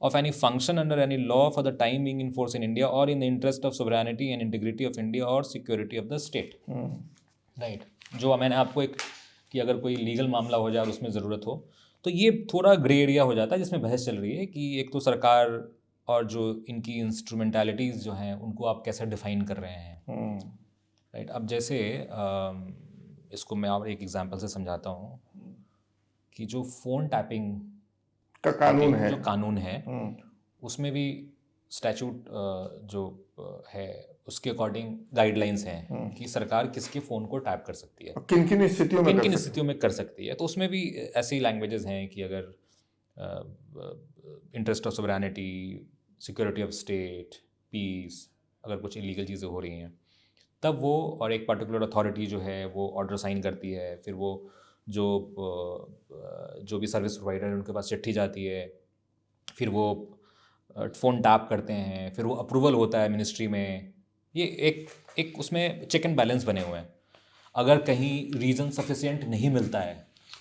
of any function under any law for the time being in force in India or in the interest of sovereignty and integrity of India or security of the state, right. जो मैंने आपको एक कि अगर कोई legal मामला हो जाए और उसमें ज़रूरत हो, तो ये थोड़ा ग्रे एरिया हो जाता है जिसमें बहस चल रही है कि एक तो सरकार और जो इनकी इंस्ट्रूमेंटलिटीज़ जो हैं उनको आप कैसे डिफाइन कर रहे हैं, राइट। अब जैसे इसको मैं और एक एग्जांपल से समझाता हूँ कि जो फ़ोन टैपिंग का कानून है, जो कानून है उसमें भी स्टैचूट जो है उसके अकॉर्डिंग गाइडलाइंस हैं कि सरकार किसके फ़ोन को टैप कर सकती है, किन किन स्थितियों में किन स्थितियों में कर सकती है। तो उसमें भी ऐसी लैंग्वेजेस हैं कि अगर interest of sovereignty, security of state, peace, अगर कुछ इलीगल चीज़ें हो रही हैं तब वो, और एक पर्टिकुलर अथॉरिटी जो है वो ऑर्डर साइन करती है, फिर वो जो भी सर्विस प्रोवाइडर है उनके पास चिट्ठी जाती है, फिर वो फ़ोन टैप करते हैं, फिर वो अप्रूवल होता है मिनिस्ट्री में। ये एक उसमें चेक एंड बैलेंस बने हुए हैं। अगर कहीं रीज़न सफिशिएंट नहीं मिलता है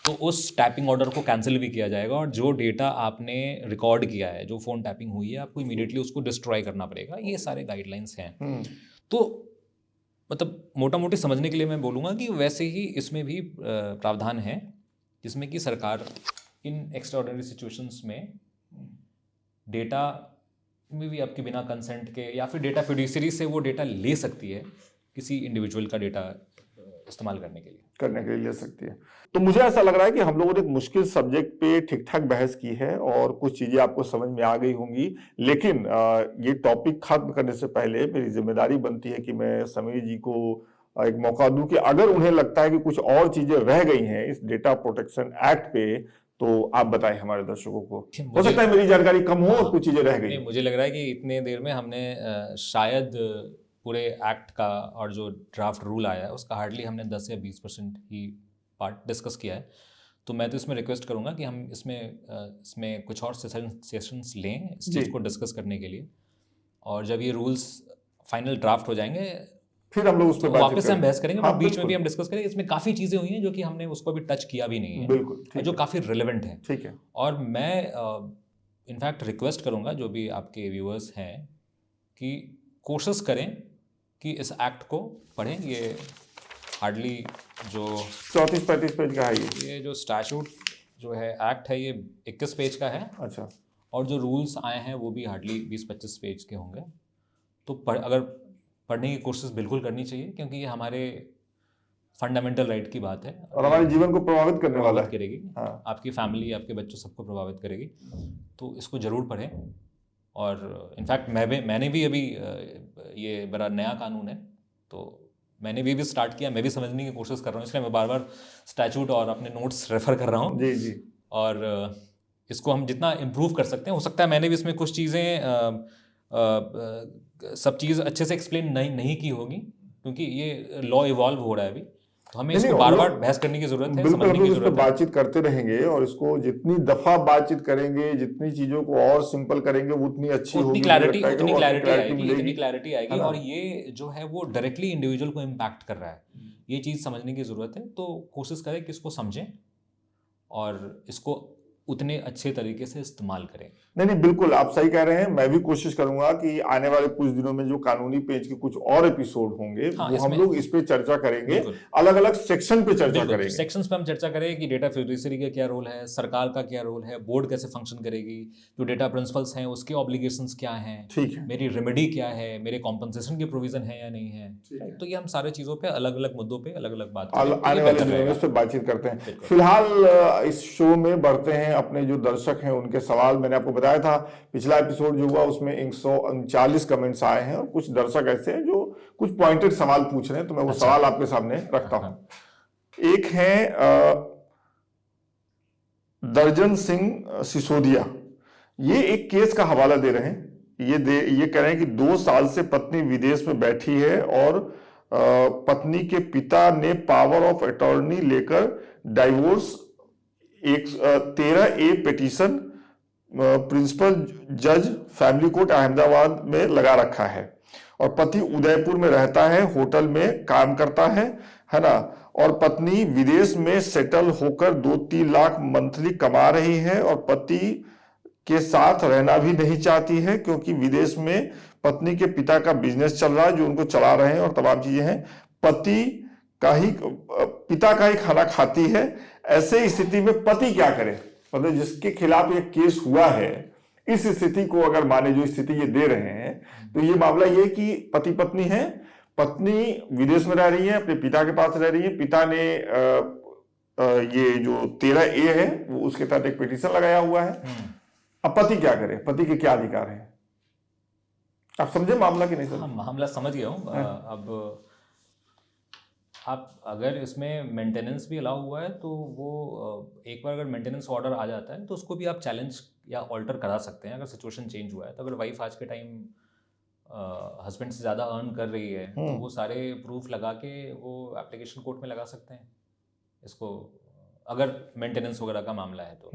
तो उस टैपिंग ऑर्डर को कैंसिल भी किया जाएगा, और जो डेटा आपने रिकॉर्ड किया है, जो फ़ोन टैपिंग हुई है, आपको इमीडिएटली उसको डिस्ट्रॉय करना पड़ेगा। ये सारे गाइडलाइंस हैं। तो मतलब मोटा मोटी समझने के लिए मैं बोलूँगा कि वैसे ही इसमें भी प्रावधान है जिसमें कि सरकार इन एक्स्ट्राऑर्डिनरी सिचुएशंस में डेटा में भी आपके बिना कंसेंट के या फिर डेटा फिड्यूसरी से वो डेटा ले सकती है, किसी इंडिविजुअल का डेटा इस्तेमाल करने के लिए ले सकती है। तो मुझे ऐसा लग रहा है कि हम लोगों ने एक मुश्किल सब्जेक्ट पे ठीक ठाक बहस की है और कुछ चीजें आपको समझ में आ गई होंगी। लेकिन ये टॉपिक खत्म करने से पहले मेरी जिम्मेदारी बनती है कि मैं समीर जी को एक मौका दूं कि अगर उन्हें लगता है कि कुछ और चीजें रह गई हैं इस डेटा प्रोटेक्शन एक्ट पे, तो आप बताएं हमारे दर्शकों को। हो सकता है मेरी जानकारी कम हो और कुछ चीजें रह गई। मुझे लग रहा है कि इतने देर में हमने शायद पूरे एक्ट का और जो ड्राफ्ट रूल आया है उसका हार्डली हमने 10 या 20% ही पार्ट डिस्कस किया है। तो मैं तो इसमें रिक्वेस्ट करूंगा कि हम इसमें कुछ और सेशंस लें इस चीज़ को डिस्कस करने के लिए, और जब ये रूल्स फाइनल ड्राफ्ट हो जाएंगे फिर हम लोग उस पर वापस से हम बहस करेंगे। हाँ, बीच में भी हम डिस्कस करेंगे। इसमें काफ़ी चीज़ें हुई हैं जो कि हमने उसको भी टच किया भी नहीं है, बिल्कुल, जो काफ़ी रिलेवेंट है। ठीक है। और मैं इनफैक्ट रिक्वेस्ट करूंगा जो भी आपके व्यूअर्स हैं कि कोशिश करें कि इस एक्ट को पढ़ें। ये हार्डली जो 34-35 पेज का है ये जो स्टैट्यूट जो है एक्ट है ये 21 पेज का है। अच्छा। और जो रूल्स आए हैं वो भी हार्डली 20-25 पेज के होंगे। तो अगर पढ़ने की कोशिश बिल्कुल करनी चाहिए, क्योंकि ये हमारे फंडामेंटल राइट की बात है और हमारे जीवन को प्रभावित करने वाला है। करेगी। हाँ। आपकी फैमिली, आपके बच्चों, सबको प्रभावित करेगी। तो इसको ज़रूर पढ़ें। और इनफैक्ट मैंने भी अभी ये बड़ा नया कानून है तो मैंने भी स्टार्ट किया, मैं भी समझने की कोशिश कर रहा हूँ, इसलिए मैं बार बार स्टैट्यूट और अपने नोट्स रेफ़र कर रहा हूँ। जी जी। और इसको हम जितना इम्प्रूव कर सकते हैं, हो सकता है मैंने भी इसमें कुछ चीज़ें सब चीज़ अच्छे से एक्सप्लेन नहीं की होगी, क्योंकि ये लॉ इवॉल्व हो रहा है अभी, तो हमें नहीं इसको नहीं, बार हम बार लोग बहस करने की जरूरत है, बिल्कुल हम समझने लोग की इस पर जरूरत है। बातचीत करते रहेंगे, और इसको जितनी दफा बातचीत करेंगे, जितनी चीजों को और सिंपल करेंगे, वो उतनी अच्छी होगी। मुझे लगता है कि वो और क्लैरिटी उतनी मिलेगी, क्लैरिटी है आएगी, ना। और ये जो है वो डायरेक्टली इंडिविजुअल को इम्पैक्ट कर रहा है, ये चीज़ समझने की ज़रूरत है। तो कोशिश करें कि इसको समझें और इसको उतने अच्छे तरीके से इस्तेमाल करें। नहीं नहीं, बिल्कुल आप सही कह रहे हैं। मैं भी कोशिश करूंगा कि आने वाले कुछ दिनों में जो कानूनी पेंच के कुछ और एपिसोड होंगे, हाँ, वो हम इसमें लोग इस पे चर्चा करेंगे, बिल्कुल अलग अलग सेक्शन पे चर्चा बिल्कुल करेंगे। सेक्शंस पे हम चर्चा करें कि डेटा फिड्यूसरी का क्या रोल है, सरकार का क्या रोल है, बोर्ड कैसे फंक्शन करेगी, जो डेटा प्रिंसिपल्स हैं उसके ऑब्लिगेशंस क्या हैं, ठीक है, मेरी रेमेडी क्या है, मेरे कॉम्पनसेशन की प्रोविजन है या नहीं है, ठीक है। राइट। तो ये हम सारे चीज़ों पे अलग अलग मुद्दों पे अलग अलग बात करें तो ये आने वाले बेहतर दिनों में रहेगा। इस पे बातचीत करते हैं। बिल्कुल फिलहाल इस शो में बढ़ते हैं अपने जो दर्शक हैं उनके सवाल। मैंने आपको बताया था पिछला एपिसोड जो हुआ उसमें 139 कमेंट्स आए हैं, और कुछ दर्शक ऐसे हैं जो कुछ पॉइंटेड सवाल पूछ रहे हैं, तो मैं वो अच्छा। सवाल आपके सामने रखता हाँ, हूं। एक है दर्जन सिंह सिसोदिया, ये एक केस का हवाला दे रहे हैं। ये कह रहे हैं कि 2 साल से पत्नी विदेश में बैठी है, और पत्नी के पिता ने पावर ऑफ अटॉर्नी लेकर डाइवोर्स 13A पिटीशन प्रिंसिपल जज फैमिली कोर्ट अहमदाबाद में लगा रखा है, और पति उदयपुर में रहता है, होटल में काम करता है ना। और पत्नी विदेश में सेटल होकर 2-3 लाख मंथली कमा रही है, और पति के साथ रहना भी नहीं चाहती है, क्योंकि विदेश में पत्नी के पिता का बिजनेस चल रहा है जो उनको चला रहे हैं, और तमाम चीजें हैं। पति पिता का ही खाना खाती है। ऐसे स्थिति में पति क्या करे? मतलब जिसके खिलाफ ये केस हुआ है, इस स्थिति को अगर माने, जो स्थिति ये दे रहे हैं, तो ये मामला ये कि पति पत्नी है, पत्नी विदेश में रह रही है, अपने पिता के पास रह रही है, पिता ने ये जो 13A है वो उसके तहत एक पिटीशन लगाया हुआ है। अब पति क्या करे? पति के क्या अधिकार है? आप समझे मामला कि नहीं समझे? हाँ, मामला समझ गया हूँ। अब आप अगर इसमें मेंटेनेंस भी अलाउ हुआ है तो वो एक बार अगर मेंटेनेंस ऑर्डर आ जाता है तो उसको भी आप चैलेंज या ऑल्टर करा सकते हैं अगर सिचुएशन चेंज हुआ है। तो अगर वाइफ आज के टाइम हस्बैंड से ज़्यादा अर्न कर रही है तो वो सारे प्रूफ लगा के वो एप्लीकेशन कोर्ट में लगा सकते हैं इसको, अगर मेंटेनेंस वगैरह का मामला है तो।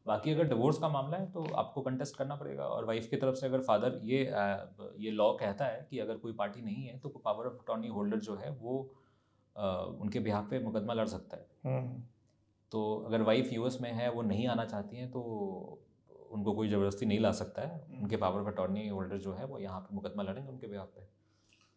बाकी अगर डिवोर्स का मामला है तो आपको कंटेस्ट करना पड़ेगा, और वाइफ की तरफ से अगर फादर ये लॉ कहता है कि अगर कोई पार्टी नहीं है तो पावर ऑफ अटॉर्नी होल्डर जो है वो उनके बिहाफ पे मुकदमा लड़ सकता है। तो अगर वाइफ यूएस में है, वो नहीं आना चाहती हैं, तो उनको कोई ज़बरदस्ती नहीं ला सकता है। उनके पावर ऑफ अटॉर्नी होल्डर जो है वो यहाँ पे मुकदमा लड़ेंगे उनके बिहाफ पे,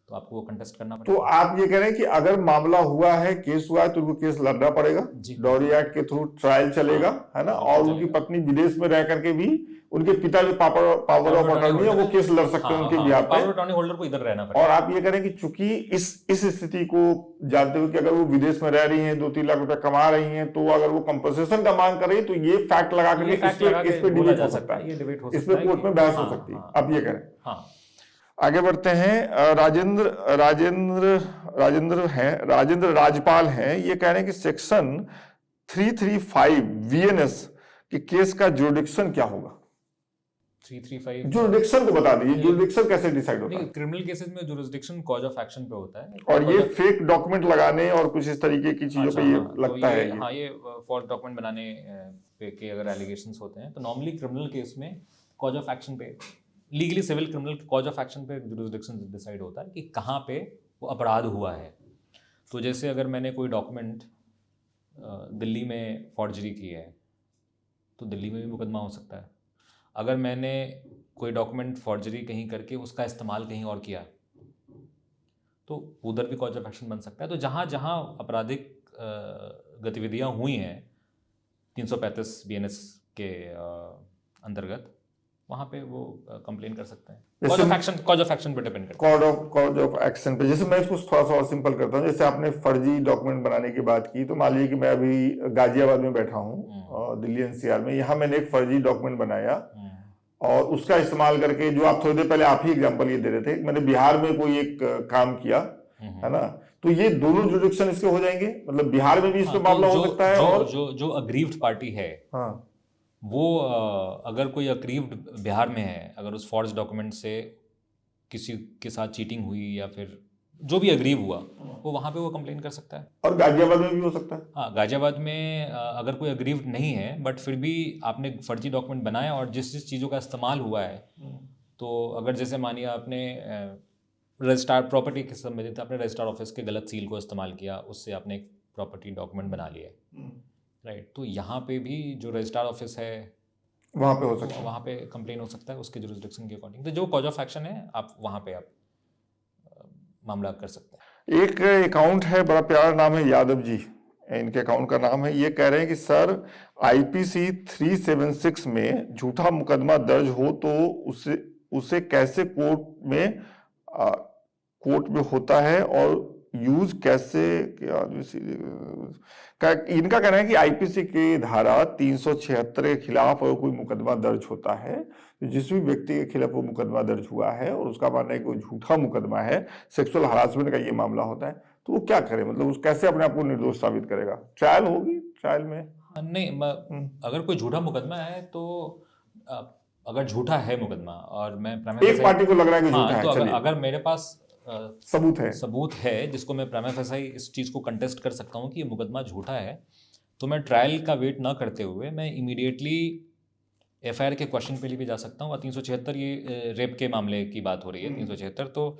तो आपको वो कंटेस्ट करना तो पड़ेगा। आप ये कह रहे हैं कि अगर मामला हुआ है, केस हुआ है, तो उनको केस लड़ना पड़ेगा, जी। डॉरी एक्ट के थ्रू ट्रायल चलेगा, है ना। और उनकी पत्नी विदेश में रह करके भी उनके पिता जो पावर ऑफ अटॉर्नी है वो केस लड़ सकते हैं उनके बिहाफ पे। पावर ऑफ अटॉर्नी होल्डर को इधर रहना पड़ेगा। और आप ये करें कि चूंकि इस स्थिति को जानते हुए कि अगर वो विदेश में रह रही हैं, 2-3 लाख रुपए कमा रही हैं, तो अगर वो कंपनसेशन का मांग कर रही है, तो ये फैक्ट लगा करके इस पे डिबेट हो सकता है, ये डिबेट हो इस सकता पे है कोर्ट में बहस हो सकती है। आप ये करें। हाँ, आगे बढ़ते हैं। राजेंद्र राजपाल हैं, ये कह रहे हैं कि सेक्शन 335 वीएनएस के केस का जुरिडिक्शन क्या होगा? 335 जुरिडिक्शन को बता दीजिए, जुरिडिक्शन कैसे डिसाइड होता है? क्रिमिनल केसेस में जुरिसडिक्शन कॉज ऑफ एक्शन पे होता है, और ये फेक डॉक्यूमेंट लगाने और कुछ इस तरीके की चीजों पे ये लगता है। हाँ, ये फॉल्स डॉक्यूमेंट बनाने पे के अगर एलिगेशंस होते हैं तो नॉर्मली क्रिमिनल केस में कॉज ऑफ एक्शन पे, legally civil criminal cause of action पे जुरिसडिक्शन डिसाइड होता है कि कहाँ पे वो अपराध हुआ है। तो जैसे अगर मैंने कोई डॉक्यूमेंट दिल्ली में फॉर्जरी की है तो दिल्ली में भी मुकदमा हो सकता है। अगर मैंने कोई डॉक्यूमेंट फॉर्जरी कहीं करके उसका इस्तेमाल कहीं और किया तो उधर भी कॉज ऑफ एक्शन बन सकता है। तो जहाँ जहाँ आपराधिक गतिविधियाँ हुई हैं 335 बीएनएस के अंतर्गत, वहाँ पे वो कंप्लेन कर सकते हैं। कॉज ऑफ एक्शन पे डिपेंड करता है। कॉज ऑफ एक्शन पे, जैसे मैं इसको थोड़ा सा और सिंपल करता हूँ। जैसे आपने फर्जी डॉक्यूमेंट बनाने की बात की, तो मान लीजिए कि मैं अभी गाजियाबाद में बैठा हूँ, दिल्ली एनसीआर में, यहाँ मैंने एक फर्जी डॉक्यूमेंट बनाया और उसका इस्तेमाल करके, जो आप थोड़ी देर पहले आप ही एग्जांपल ये दे रहे थे, मैंने बिहार में कोई एक काम किया, है ना, तो ये दोनों जुरिडिक्शन इसके हो जाएंगे, मतलब बिहार में भी इस पे मामला हो सकता है। और जो अग्रीव्ड पार्टी है, हाँ, वो अगर कोई अग्रीव्ड बिहार में है, अगर उस फॉर्ज डॉक्यूमेंट से किसी के साथ चीटिंग हुई या फिर जो भी अग्रीव हुआ वो वहाँ पे वो कंप्लेन कर सकता है। और गाजियाबाद में भी हो सकता है। हाँ, गाजियाबाद में अगर कोई अग्रीव नहीं है बट फिर भी आपने फर्जी डॉक्यूमेंट बनाया और जिस जिस चीज़ों का इस्तेमाल हुआ है, तो अगर जैसे मानिए आपने रजिस्ट्रार प्रॉपर्टी के संबंधित आपने रजिस्ट्रार ऑफिस के गलत सील को इस्तेमाल किया, उससे आपने एक प्रॉपर्टी डॉक्यूमेंट बना लिया है, राइट, तो यहाँ पे भी जो रजिस्ट्रार ऑफिस है वहाँ पे हो सकता है, वहाँ पे कंप्लेन हो सकता है उसके जुरिस्डिक्शन के अकॉर्डिंग। तो जो कॉज ऑफ एक्शन है आप वहाँ पे आप मामला कर सकते हैं। एक अकाउंट है, बड़ा प्यारा नाम है, यादव जी इनके अकाउंट का नाम है। ये कह रहे हैं कि सर आईपीसी 376 में झूठा मुकदमा दर्ज हो तो उसे उसे कैसे कोर्ट में होता है और यूज कैसे इनका कहना है कि आईपीसी की धारा 376 के खिलाफ अगर कोई मुकदमा दर्ज होता है तो जिस भी व्यक्ति के खिलाफ वो मुकदमा दर्ज हुआ है और उसका मानना है कि वो झूठा मुकदमा है, सेक्सुअल हरासमेंट का ये मामला होता है, तो वो क्या करे, मतलब उस कैसे अपने आप को निर्दोष साबित करेगा? ट्रायल होगी, ट्रायल में नहीं अगर कोई झूठा मुकदमा है तो अगर झूठा है मुकदमा और मैं एक पार्टी को लग रहा है कि झूठा है, तो चलिए अगर मेरे पास सबूत है जिसको मैं प्राइमा फेसाई इस चीज़ को कंटेस्ट कर सकता हूँ कि ये मुकदमा झूठा है, तो मैं ट्रायल का वेट ना करते हुए मैं इमीडिएटली एफआईआर के क्वेश्चन पे भी जा सकता हूँ। और 376 ये रेप के मामले की बात हो रही है, 376, तो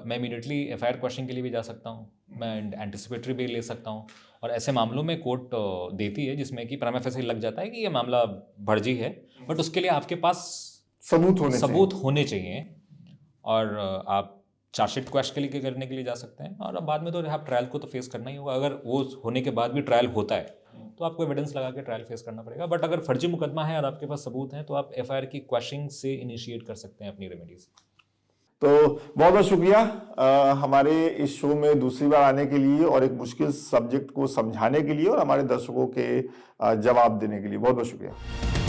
मैं इमीडिएटली एफआईआर क्वेश्चन के लिए भी जा सकता हूँ, मैं एंटिसिपेटरी बेल ले सकता हूँ। और ऐसे मामलों में कोर्ट देती है जिसमें कि प्राइमा फेसाई लग जाता है कि ये मामला फर्जी है, बट उसके लिए आपके पास सबूत होने चाहिए और आप चार्जशीट क्वेश्चन के लिए करने के लिए जा सकते हैं। और अब बाद में तो आप ट्रायल को तो फेस करना ही होगा। अगर वो होने के बाद भी ट्रायल होता है तो आपको एविडेंस लगा के ट्रायल फेस करना पड़ेगा। बट अगर फर्जी मुकदमा है और आपके पास सबूत हैं तो आप एफआईआर की क्वेश्चनिंग से इनिशिएट कर सकते हैं अपनी रेमेडीज। तो बहुत बहुत शुक्रिया हमारे इस शो में दूसरी बार आने के लिए और एक मुश्किल सब्जेक्ट को समझाने के लिए और हमारे दर्शकों के जवाब देने के लिए। बहुत बहुत शुक्रिया।